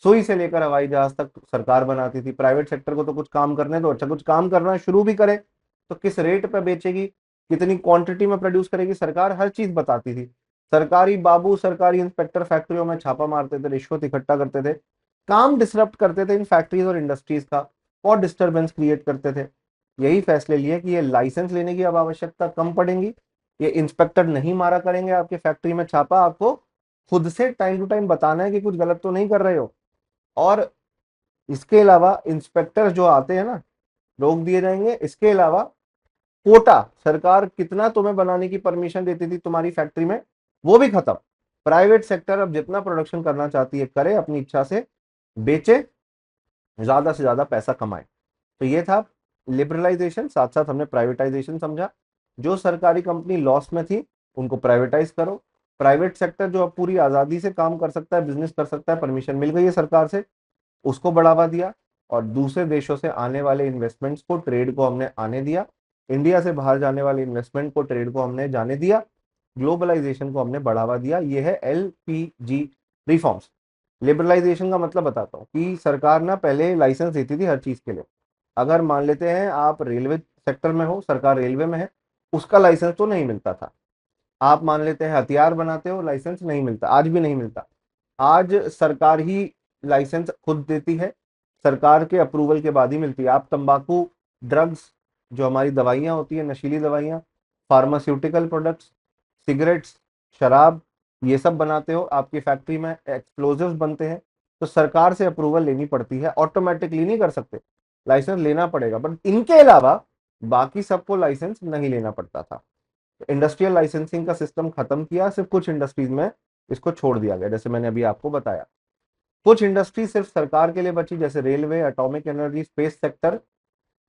[SPEAKER 1] सुई से लेकर हवाई जहाज तक सरकार बनाती थी, प्राइवेट सेक्टर को तो कुछ काम करने दो, अच्छा कुछ काम करना शुरू भी करे तो किस रेट पे बेचेगी, कितनी क्वांटिटी में प्रोड्यूस करेगी, सरकार हर चीज बताती थी। सरकारी बाबू, सरकारी इंस्पेक्टर फैक्ट्रियों में छापा मारते थे, रिश्वत इकट्ठा करते थे, काम डिसरप्ट करते थे इन फैक्ट्रीज और इंडस्ट्रीज का, और डिस्टरबेंस क्रिएट करते थे। यही फैसले लिए कि ये लाइसेंस लेने की अब आवश्यकता कम पड़ेगी, ये इंस्पेक्टर नहीं मारा करेंगे आपके फैक्ट्री में छापा, आपको खुद से टाइम टू टाइम बताना है कि कुछ गलत तो नहीं कर रहे हो। और इसके अलावा इंस्पेक्टर जो आते हैं ना, रोक दिए जाएंगे। इसके अलावा कोटा, सरकार कितना तुम्हें बनाने की परमिशन देती थी तुम्हारी फैक्ट्री में, वो भी खत्म। प्राइवेट सेक्टर अब जितना प्रोडक्शन करना चाहती है करे, अपनी इच्छा से बेचे, ज्यादा से ज्यादा पैसा कमाए। तो ये था लिबरलाइजेशन। साथ साथ हमने प्राइवेटाइजेशन समझा, जो सरकारी कंपनी लॉस में थी उनको प्राइवेटाइज करो। प्राइवेट सेक्टर जो अब पूरी आजादी से काम कर सकता है, बिजनेस कर सकता है, परमिशन मिल गई है सरकार से, उसको बढ़ावा दिया। और दूसरे देशों से आने वाले इन्वेस्टमेंट्स को, ट्रेड को हमने आने दिया। इंडिया से बाहर जाने वाले इन्वेस्टमेंट को, ट्रेड को हमने जाने दिया। ग्लोबलाइजेशन को हमने बढ़ावा दिया। ये है एलपीजी रिफॉर्म्स। लिबरलाइजेशन का मतलब बताता हूँ कि सरकार ना पहले लाइसेंस देती थी हर चीज के लिए। अगर मान लेते हैं आप रेलवे सेक्टर में हो, सरकार रेलवे में है, उसका लाइसेंस तो नहीं मिलता था। आप मान लेते हैं हथियार बनाते हो, लाइसेंस नहीं मिलता, आज भी नहीं मिलता। आज सरकार ही लाइसेंस खुद देती है, सरकार के अप्रूवल के बाद ही मिलती है। आप तंबाकू, ड्रग्स, जो हमारी दवाइयाँ होती है, नशीली दवाइयाँ, फार्मास्यूटिकल प्रोडक्ट्स, सिगरेट्स, शराब, ये सब बनाते हो, आपकी फैक्ट्री में एक्सप्लोजिव्स बनते हैं, तो सरकार से अप्रूवल लेनी पड़ती है, ऑटोमेटिकली नहीं कर सकते, लाइसेंस लेना पड़ेगा। बट इनके अलावा बाकी सबको लाइसेंस नहीं लेना पड़ता था। इंडस्ट्रियल लाइसेंसिंग का सिस्टम खत्म किया, सिर्फ कुछ इंडस्ट्रीज में इसको छोड़ दिया गया, जैसे मैंने अभी आपको बताया। कुछ इंडस्ट्री सिर्फ सरकार के लिए बची, जैसे railway, atomic energy, space sector,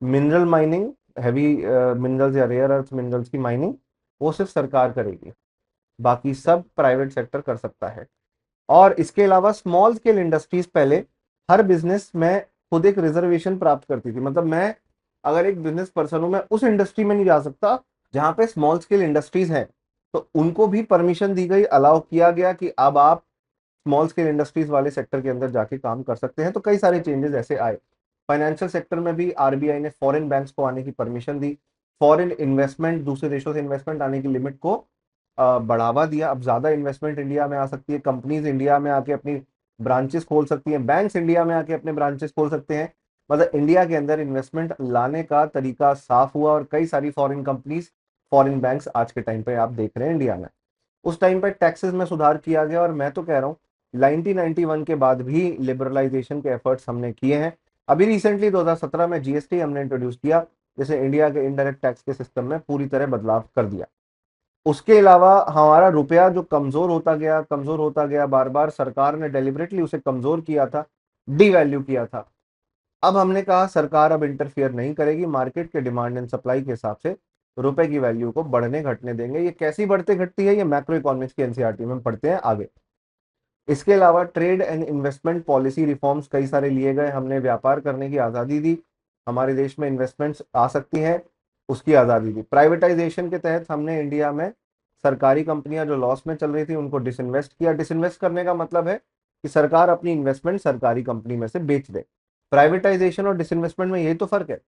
[SPEAKER 1] mineral mining, heavy minerals या रेयर अर्थ मिनरल्स की माइनिंग, वो सिर्फ सरकार करेगी, बाकी सब प्राइवेट सेक्टर कर सकता है। और इसके अलावा स्मॉल स्केल इंडस्ट्रीज पहले हर बिजनेस में खुद एक रिजर्वेशन प्राप्त करती थी। मतलब मैं अगर एक बिजनेस पर्सन हूं, मैं उस इंडस्ट्री में नहीं जा सकता जहां पे स्मॉल स्केल इंडस्ट्रीज हैं, तो उनको भी परमिशन दी गई, अलाउ किया गया कि अब आप स्मॉल स्केल इंडस्ट्रीज वाले सेक्टर के अंदर जाके काम कर सकते हैं। तो कई सारे चेंजेस ऐसे आए। फाइनेंशियल सेक्टर में भी आरबीआई ने फॉरेन बैंक्स को आने की परमिशन दी, फॉरेन इन्वेस्टमेंट, दूसरे देशों से इन्वेस्टमेंट आने की लिमिट को बढ़ावा दिया। अब ज्यादा इन्वेस्टमेंट इंडिया में आ सकती है, कंपनीज इंडिया में आके अपनी ब्रांचेस खोल सकती हैं, बैंक्स इंडिया में आके अपने ब्रांचेस खोल सकते हैं। मतलब इंडिया के अंदर इन्वेस्टमेंट लाने का तरीका साफ हुआ, और कई सारी फॉरेन कंपनीज, फॉरेन बैंक्स आज के टाइम पे आप देख रहे हैं इंडिया में। उस टाइम पे टैक्सेस में सुधार किया गया, और मैं तो कह रहा हूँ 1991 के बाद भी लिबरलाइजेशन के एफर्ट्स हमने किए हैं। अभी रिसेंटली 2017 में जीएसटी हमने इंट्रोड्यूस किया, जिसे इंडिया के इनडायरेक्ट टैक्स के सिस्टम में पूरी तरह बदलाव कर दिया। उसके अलावा हमारा रुपया जो कमजोर होता गया, बार बार सरकार ने डेलिबरेटली उसे कमजोर किया था, डीवैल्यू किया था। अब हमने कहा सरकार अब इंटरफियर नहीं करेगी, मार्केट के डिमांड एंड सप्लाई के हिसाब से रुपए की वैल्यू को बढ़ने घटने देंगे। ये कैसी बढ़ते घटती है, ये मैक्रो इकोनॉमिक्स की एनसीईआरटी में हम पढ़ते हैं आगे। इसके अलावा trade and investment policy reforms कई सारे लिए गए, हमने व्यापार करने की आज़ादी दी, हमारे देश में इन्वेस्टमेंट्स आ सकती हैं, उसकी आज़ादी दी। प्राइवेटाइजेशन के तहत हमने इंडिया में सरकारी कंपनियां जो लॉस में चल रही थी उनको डिसइन्वेस्ट किया। डिसइन्वेस्ट करने का मतलब है कि सरकार अपनी इन्वेस्टमेंट सरकारी कंपनी में से बेच दे। प्राइवेटाइजेशन और डिसइन्वेस्टमेंट में यही तो फर्क है।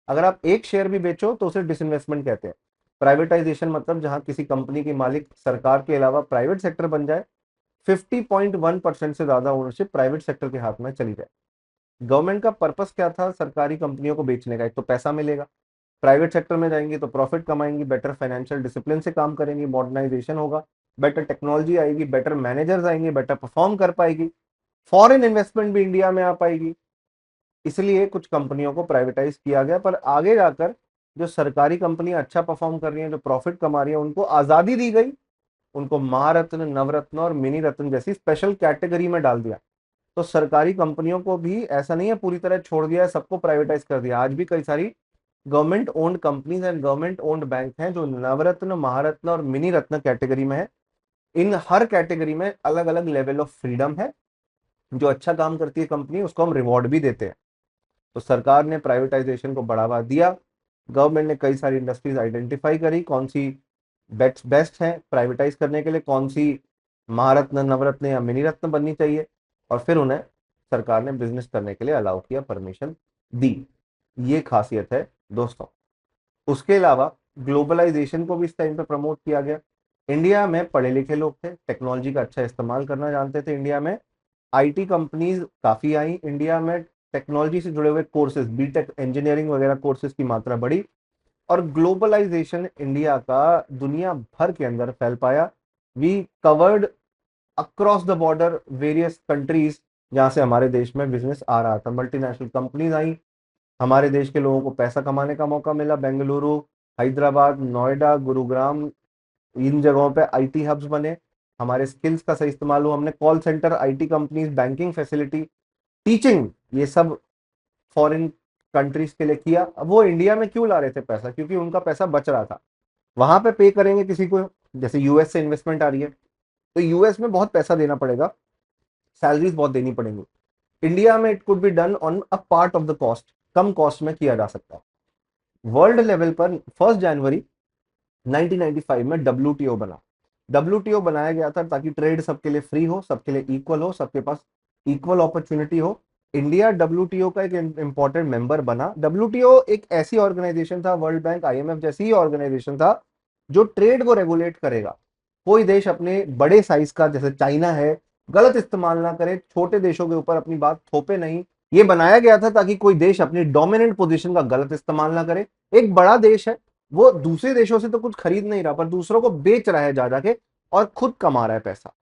[SPEAKER 1] अगर आप एक शेयर भी बेचो तो उसे डिसइन्वेस्टमेंट कहते हैं। प्राइवेटाइजेशन मतलब जहां किसी कंपनी की मालिक सरकार के अलावा प्राइवेट सेक्टर बन जाए, 50.1% से ज्यादा ओनरशिप प्राइवेट सेक्टर के हाथ में चली जाए। गवर्नमेंट का पर्पस क्या था सरकारी कंपनियों को बेचने का? एक तो पैसा मिलेगा, प्राइवेट सेक्टर में जाएंगी तो प्रॉफिट कमाएंगी, बेटर फाइनेंशियल डिसिप्लिन से काम करेंगी, मॉडर्नाइजेशन होगा, बेटर टेक्नोलॉजी आएगी, बेटर मैनेजर्स आएंगे, बेटर परफॉर्म कर पाएगी, फॉरेन इन्वेस्टमेंट भी इंडिया में आ पाएगी। इसलिए कुछ कंपनियों को प्राइवेटाइज किया गया। पर आगे जाकर जो सरकारी कंपनियां अच्छा परफॉर्म कर रही हैं, जो प्रॉफिट कमा रही हैं, उनको आजादी दी गई, उनको महारत्न, नवरत्न और मिनी रत्न जैसी स्पेशल कैटेगरी में डाल दिया। तो सरकारी कंपनियों को भी ऐसा नहीं है पूरी तरह छोड़ दिया है, सबको प्राइवेटाइज कर दिया। आज भी कई सारी government owned companies and government owned bank हैं जो नवरत्न, महारत्न और मिनी रत्न कैटेगरी में है। इन हर कैटेगरी में अलग अलग लेवल ऑफ फ्रीडम है। जो अच्छा काम करती है कंपनी, उसको हम रिवॉर्ड भी देते हैं। तो सरकार ने प्राइवेटाइजेशन को बढ़ावा दिया, गवर्नमेंट ने कई सारी इंडस्ट्रीज आइडेंटिफाई करी, कौन सी बेस्ट है प्राइवेटाइज करने के लिए, कौन सी महारत्न, नवरत्न या मिनी रत्न बननी चाहिए, और फिर उन्हें सरकार ने बिजनेस करने के लिए अलाउ किया, परमिशन दी। ये खासियत है दोस्तों। उसके अलावा ग्लोबलाइजेशन को भी इस टाइम पे प्रमोट किया गया। इंडिया में पढ़े लिखे लोग थे, टेक्नोलॉजी का अच्छा इस्तेमाल करना जानते थे। इंडिया में आईटी कंपनीज काफी आई, इंडिया में टेक्नोलॉजी से जुड़े हुए कोर्सेज, बीटेक, इंजीनियरिंग वगैरह कोर्सेज की मात्रा बढ़ी, और ग्लोबलाइजेशन इंडिया का दुनिया भर के अंदर फैल पाया। We covered across the border various countries जहां से हमारे देश में बिजनेस आ रहा था। मल्टीनेशनल कंपनीज आई, हमारे देश के लोगों को पैसा कमाने का मौका मिला। बेंगलुरु, हैदराबाद, नोएडा, गुरुग्राम, इन जगहों पे आईटी हब्स बने। हमारे स्किल्स का सही इस्तेमाल हुआ, हमने call centre, IT companies, banking facility, teaching, ये सब फॉरेन कंट्रीज के लिए किया। अब वो इंडिया में क्यों ला रहे थे पैसा? क्योंकि उनका पैसा बच रहा था। वहां पे करेंगे किसी को, जैसे यूएस से इन्वेस्टमेंट आ रही है तो यूएस में बहुत पैसा देना पड़ेगा, सैलरीज बहुत देनी पड़ेंगी। इंडिया में it could be done on a part of the cost, come cost में किया जा सकता है। वर्ल्ड लेवल पर 1 जनवरी 1995 में डब्ल्यूटीओ बना। डब्ल्यूटीओ बनाया गया था ताकि ट्रेड सबके लिए फ्री हो, सबके लिए इक्वल हो, सबके पास इक्वल अपॉर्चुनिटी हो। इंडिया डब्ल्यूटीओ का एक इंपॉर्टेंट मेंबर बना। डब्ल्यूटीओ एक ऐसी ऑर्गेनाइजेशन था, वर्ल्ड बैंक, आईएमएफ जैसी ही ऑर्गेनाइजेशन था, जो ट्रेड को रेगुलेट करेगा। कोई देश अपने बड़े साइज का, जैसे चाइना है, गलत इस्तेमाल ना करे, छोटे देशों के ऊपर अपनी बात थोपे नहीं। ये बनाया गया था ताकि कोई देश अपनी डोमिनेंट पोजीशन का गलत इस्तेमाल ना करे। एक बड़ा देश है, वो दूसरे देशों से तो कुछ खरीद नहीं रहा, पर दूसरों को बेच रहा है जा जाके, और खुद कमा रहा है पैसा।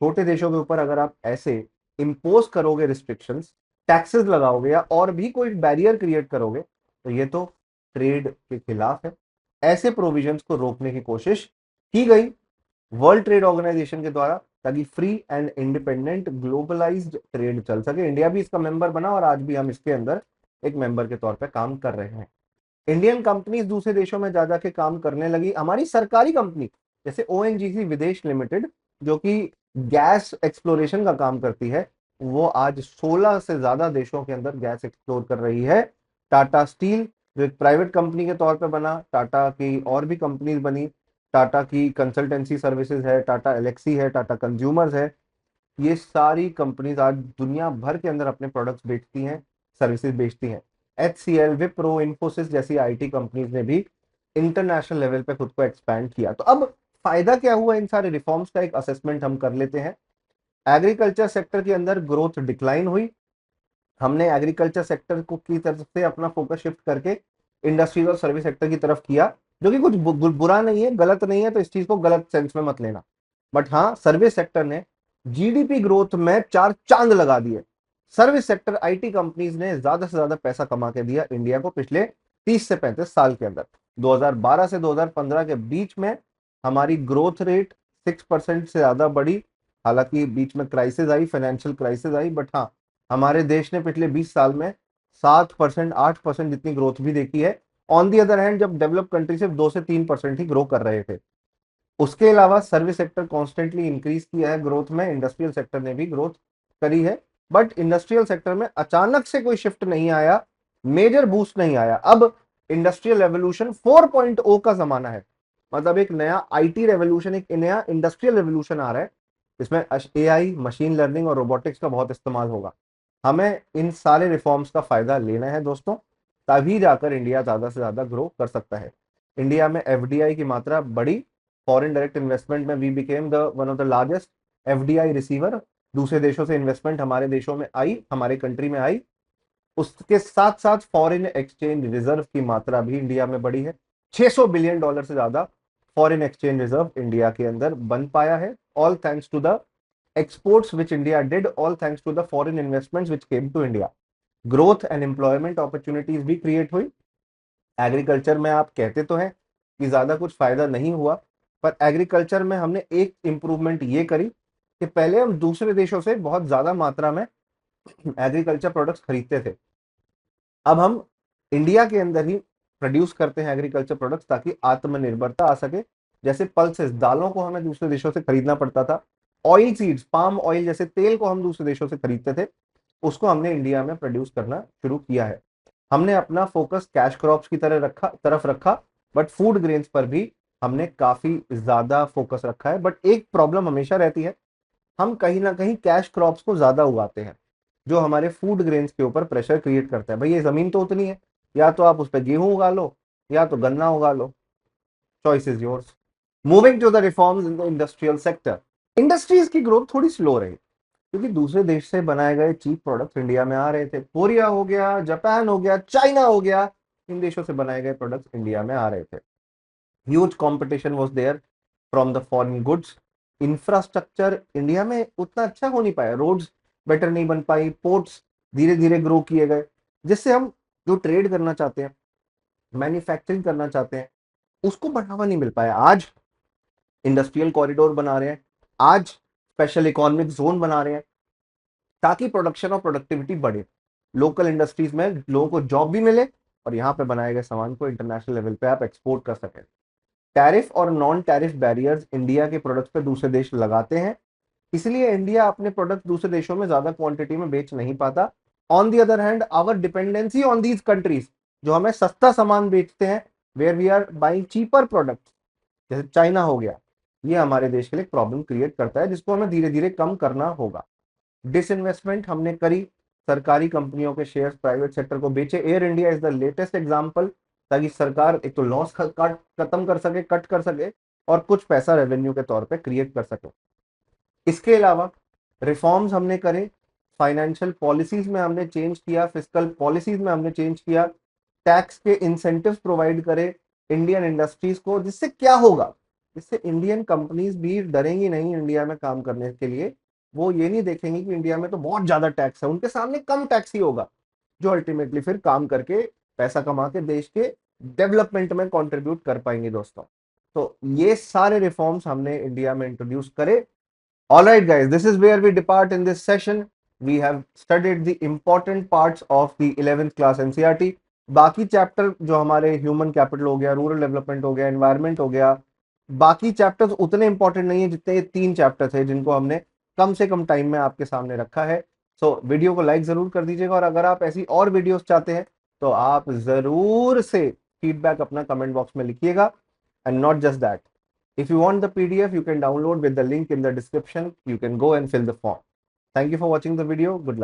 [SPEAKER 1] छोटे देशों के ऊपर अगर आप ऐसे इम्पोज करोगे रिस्ट्रिक्शंस, टैक्सेस लगाओगे या और भी कोई बैरियर क्रिएट करोगे, तो ये तो ट्रेड के खिलाफ है। ऐसे प्रोविजंस को रोकने की कोशिश की गई वर्ल्ड ट्रेड ऑर्गेनाइजेशन के द्वारा, ताकि free and independent globalised trade चल सके। इंडिया भी इसका मेंबर बना और आज भी हम इसके अंदर एक मेंबर के तौर पे काम कर रहे हैं। इंडियन कंपनीज दूसरे देशों में जा जाके काम करने लगी। हमारी सरकारी कंपनी जैसे ओएनजीसी विदेश लिमिटेड, जो कि गैस एक्सप्लोरेशन का काम करती है, वो आज 16 से ज्यादा देशों के अंदर गैस एक्सप्लोर कर रही है। टाटा स्टील जो एक प्राइवेट कंपनी के तौर पे बना, टाटा की और भी कंपनीज बनी, टाटा की कंसल्टेंसी सर्विसेज है, टाटा एलेक्सी है, टाटा कंज्यूमर्स है, ये सारी कंपनीज आज दुनिया भर के अंदर अपने प्रोडक्ट्स बेचती हैं, सर्विसेज बेचती हैं। HCL, विप्रो, इन्फोसिस जैसी आईटी कंपनीज ने भी इंटरनेशनल लेवल पे खुद को एक्सपैंड किया। तो अब फायदा क्या हुआ इन सारे रिफॉर्म्स का, एक असेसमेंट हम कर लेते हैं। एग्रीकल्चर सेक्टर के अंदर ग्रोथ डिक्लाइन हुई। हमने एग्रीकल्चर सेक्टर को की तरफ से अपना फोकस शिफ्ट करके इंडस्ट्रीज और सर्विस सेक्टर की तरफ किया, जो कि कुछ बुरा नहीं है, गलत नहीं है, तो इस चीज को गलत सेंस में मत लेना। बट हाँ, सर्विस सेक्टर ने जीडीपी ग्रोथ में चार चांद लगा दिए। सर्विस सेक्टर आईटी कंपनीज ने ज्यादा से ज्यादा पैसा कमा के दिया इंडिया को पिछले 30 से 35 साल के अंदर। 2012 से 2015 के बीच में हमारी ग्रोथ रेट 6% से ज्यादा बढ़ी। हालांकि बीच में crisis I, financial crisis I, but हाँ, हमारे देश ने पिछले 20 साल में 7%, 8% जितनी ग्रोथ भी देखी है। ऑन दी अदर हैंड, जब डेवलप कंट्री सिर्फ 2 से 3% ही ग्रो कर रहे थे। उसके अलावा सर्विस सेक्टर कॉन्स्टेंटली इंक्रीज किया है ग्रोथ में, इंडस्ट्रियल सेक्टर ने भी ग्रोथ करी है। बट इंडस्ट्रियल सेक्टर में अचानक से कोई शिफ्ट नहीं आया, मेजर बूस्ट नहीं आया। अब इंडस्ट्रियल रेवोल्यूशन 4.0 का जमाना है, मतलब एक नया आईटी रेवोल्यूशन, एक नया इंडस्ट्रियल रेवोल्यूशन आ रहा है। इसमें एआई, मशीन लर्निंग और रोबोटिक्स का बहुत इस्तेमाल होगा। हमें इन सारे रिफॉर्म्स का फायदा लेना है दोस्तों, तभी जाकर इंडिया ज्यादा से ज्यादा ग्रो कर सकता है। इंडिया में एफडीआई की मात्रा बढ़ी। फॉरेन डायरेक्ट इन्वेस्टमेंट में we became the one of the largest FDI receiver. दूसरे देशों से इन्वेस्टमेंट हमारे देशों में आई, हमारे कंट्री में आई। उसके साथ साथ फॉरेन एक्सचेंज रिजर्व की मात्रा भी इंडिया में बढ़ी है। $600 बिलियन से ज्यादा फॉरेन एक्सचेंज रिजर्व इंडिया के अंदर बन पाया है, all thanks to the exports which India did, all thanks to the foreign investments which came to India. Growth and employment opportunities भी क्रिएट हुई। एग्रीकल्चर में आप कहते तो हैं कि ज्यादा कुछ फायदा नहीं हुआ, पर एग्रीकल्चर में हमने एक इंप्रूवमेंट ये करी कि पहले हम दूसरे देशों से बहुत ज्यादा मात्रा में एग्रीकल्चर प्रोडक्ट्स खरीदते थे। अब हम इंडिया के अंदर ही प्रोड्यूस करते हैं एग्रीकल्चर प्रोडक्ट्स, ताकि आत्मनिर्भरता आ सके। जैसे पल्सेस, दालों को हमें दूसरे देशों से खरीदना पड़ता था। ऑयल सीड्स, पाम ऑयल जैसे तेल को हम दूसरे देशों से खरीदते थे, उसको हमने इंडिया में प्रोड्यूस करना शुरू किया है। हमने अपना फोकस कैश क्रॉप्स की तरफ रखा, बट फूड ग्रेन्स पर भी हमने काफी ज्यादा फोकस रखा है। बट एक प्रॉब्लम हमेशा रहती है, हम कहीं ना कहीं कैश क्रॉप्स को ज्यादा उगाते हैं, जो हमारे फूड ग्रेन्स के ऊपर प्रेशर क्रिएट करता है। भाई, ये जमीन तो उतनी है, या तो आप उस पर गेहूं उगा लो या तो गन्ना उगा लो, choice is yours. Moving to the reforms in the industrial sector, industries की ग्रोथ थोड़ी स्लो रही, क्योंकि दूसरे देश से बनाए गए चीप प्रोडक्ट्स इंडिया में आ रहे थे। कोरिया हो गया, जापान हो गया, चाइना हो गया, इन देशों से बनाए गए प्रोडक्ट्स इंडिया में आ रहे थे। Huge competition was there from the foreign goods. Infrastructure India में उतना अच्छा हो नहीं पाया, रोड्स बेटर नहीं बन पाई, पोर्ट्स धीरे धीरे ग्रो किए गए, जिससे हम जो ट्रेड करना चाहते हैं, मैन्युफैक्चरिंग करना चाहते हैं, उसको बढ़ावा नहीं मिल पाया। आज इंडस्ट्रियल कॉरिडोर बना रहे हैं, आज स्पेशल इकोनॉमिक जोन बना रहे हैं, ताकि प्रोडक्शन और प्रोडक्टिविटी बढ़े, लोकल इंडस्ट्रीज में लोगों को जॉब भी मिले, और यहाँ पे बनाए गए सामान को इंटरनेशनल लेवल पे आप एक्सपोर्ट कर सकें। टैरिफ और नॉन टैरिफ बैरियर्स इंडिया के प्रोडक्ट्स पे दूसरे देश लगाते हैं, इसलिए इंडिया अपने प्रोडक्ट दूसरे देशों में ज्यादा क्वांटिटी में बेच नहीं पाता। On the other hand, our dependency on these countries, जो हमें सस्ता सामान बेचते हैं, where we are buying cheaper products, जैसे चाइना हो गया, ये हमारे देश के लिए प्रॉब्लम क्रिएट करता है, जिसको हमें धीरे धीरे कम करना होगा। डिसइन्वेस्टमेंट हमने करी, सरकारी कंपनियों के शेयर्स प्राइवेट सेक्टर को बेचे। Air India is the latest example, ताकि सरकार एक तो लॉस खत्म कर सके, कट कर सके, और कुछ पैसा रेवेन्यू के तौर पे क्रिएट कर सके। इसके अलावा रिफॉर्म्स हमने करे, फाइनेंशियल पॉलिसीज में हमने चेंज किया, फिस्कल पॉलिसीज में हमने चेंज किया, टैक्स के इंसेंटिव्स प्रोवाइड करे इंडियन इंडस्ट्रीज को, जिससे क्या होगा, इससे इंडियन कंपनीज भी डरेंगी नहीं इंडिया में काम करने के लिए, वो ये नहीं देखेंगे कि इंडिया में तो बहुत ज्यादा टैक्स है, उनके सामने कम टैक्स ही होगा, जो अल्टीमेटली फिर काम करके पैसा कमा के देश के डेवलपमेंट में कंट्रीब्यूट कर पाएंगे दोस्तों। तो ये सारे रिफॉर्म्स हमने इंडिया में इंट्रोड्यूस करे। All right, guys, this is where we depart in this session. We have studied the important parts of the 11th class NCERT. बाकी चैप्टर जो हमारे ह्यूमन कैपिटल हो गया, रूरल डेवलपमेंट हो गया, एनवायरमेंट हो गया, बाकी चैप्टर्स उतने इंपॉर्टेंट नहीं है जितने ये 3 चैप्टर थे जिनको हमने कम से कम टाइम में आपके सामने रखा है। सो वीडियो को लाइक जरूर कर दीजिएगा, और अगर आप ऐसी और वीडियोस चाहते हैं तो आप जरूर से फीडबैक अपना कमेंट बॉक्स में लिखिएगा। And not just that, if you want the PDF, you can download with the link in the description. You can go and fill the form. Thank you for watching the video. Good luck.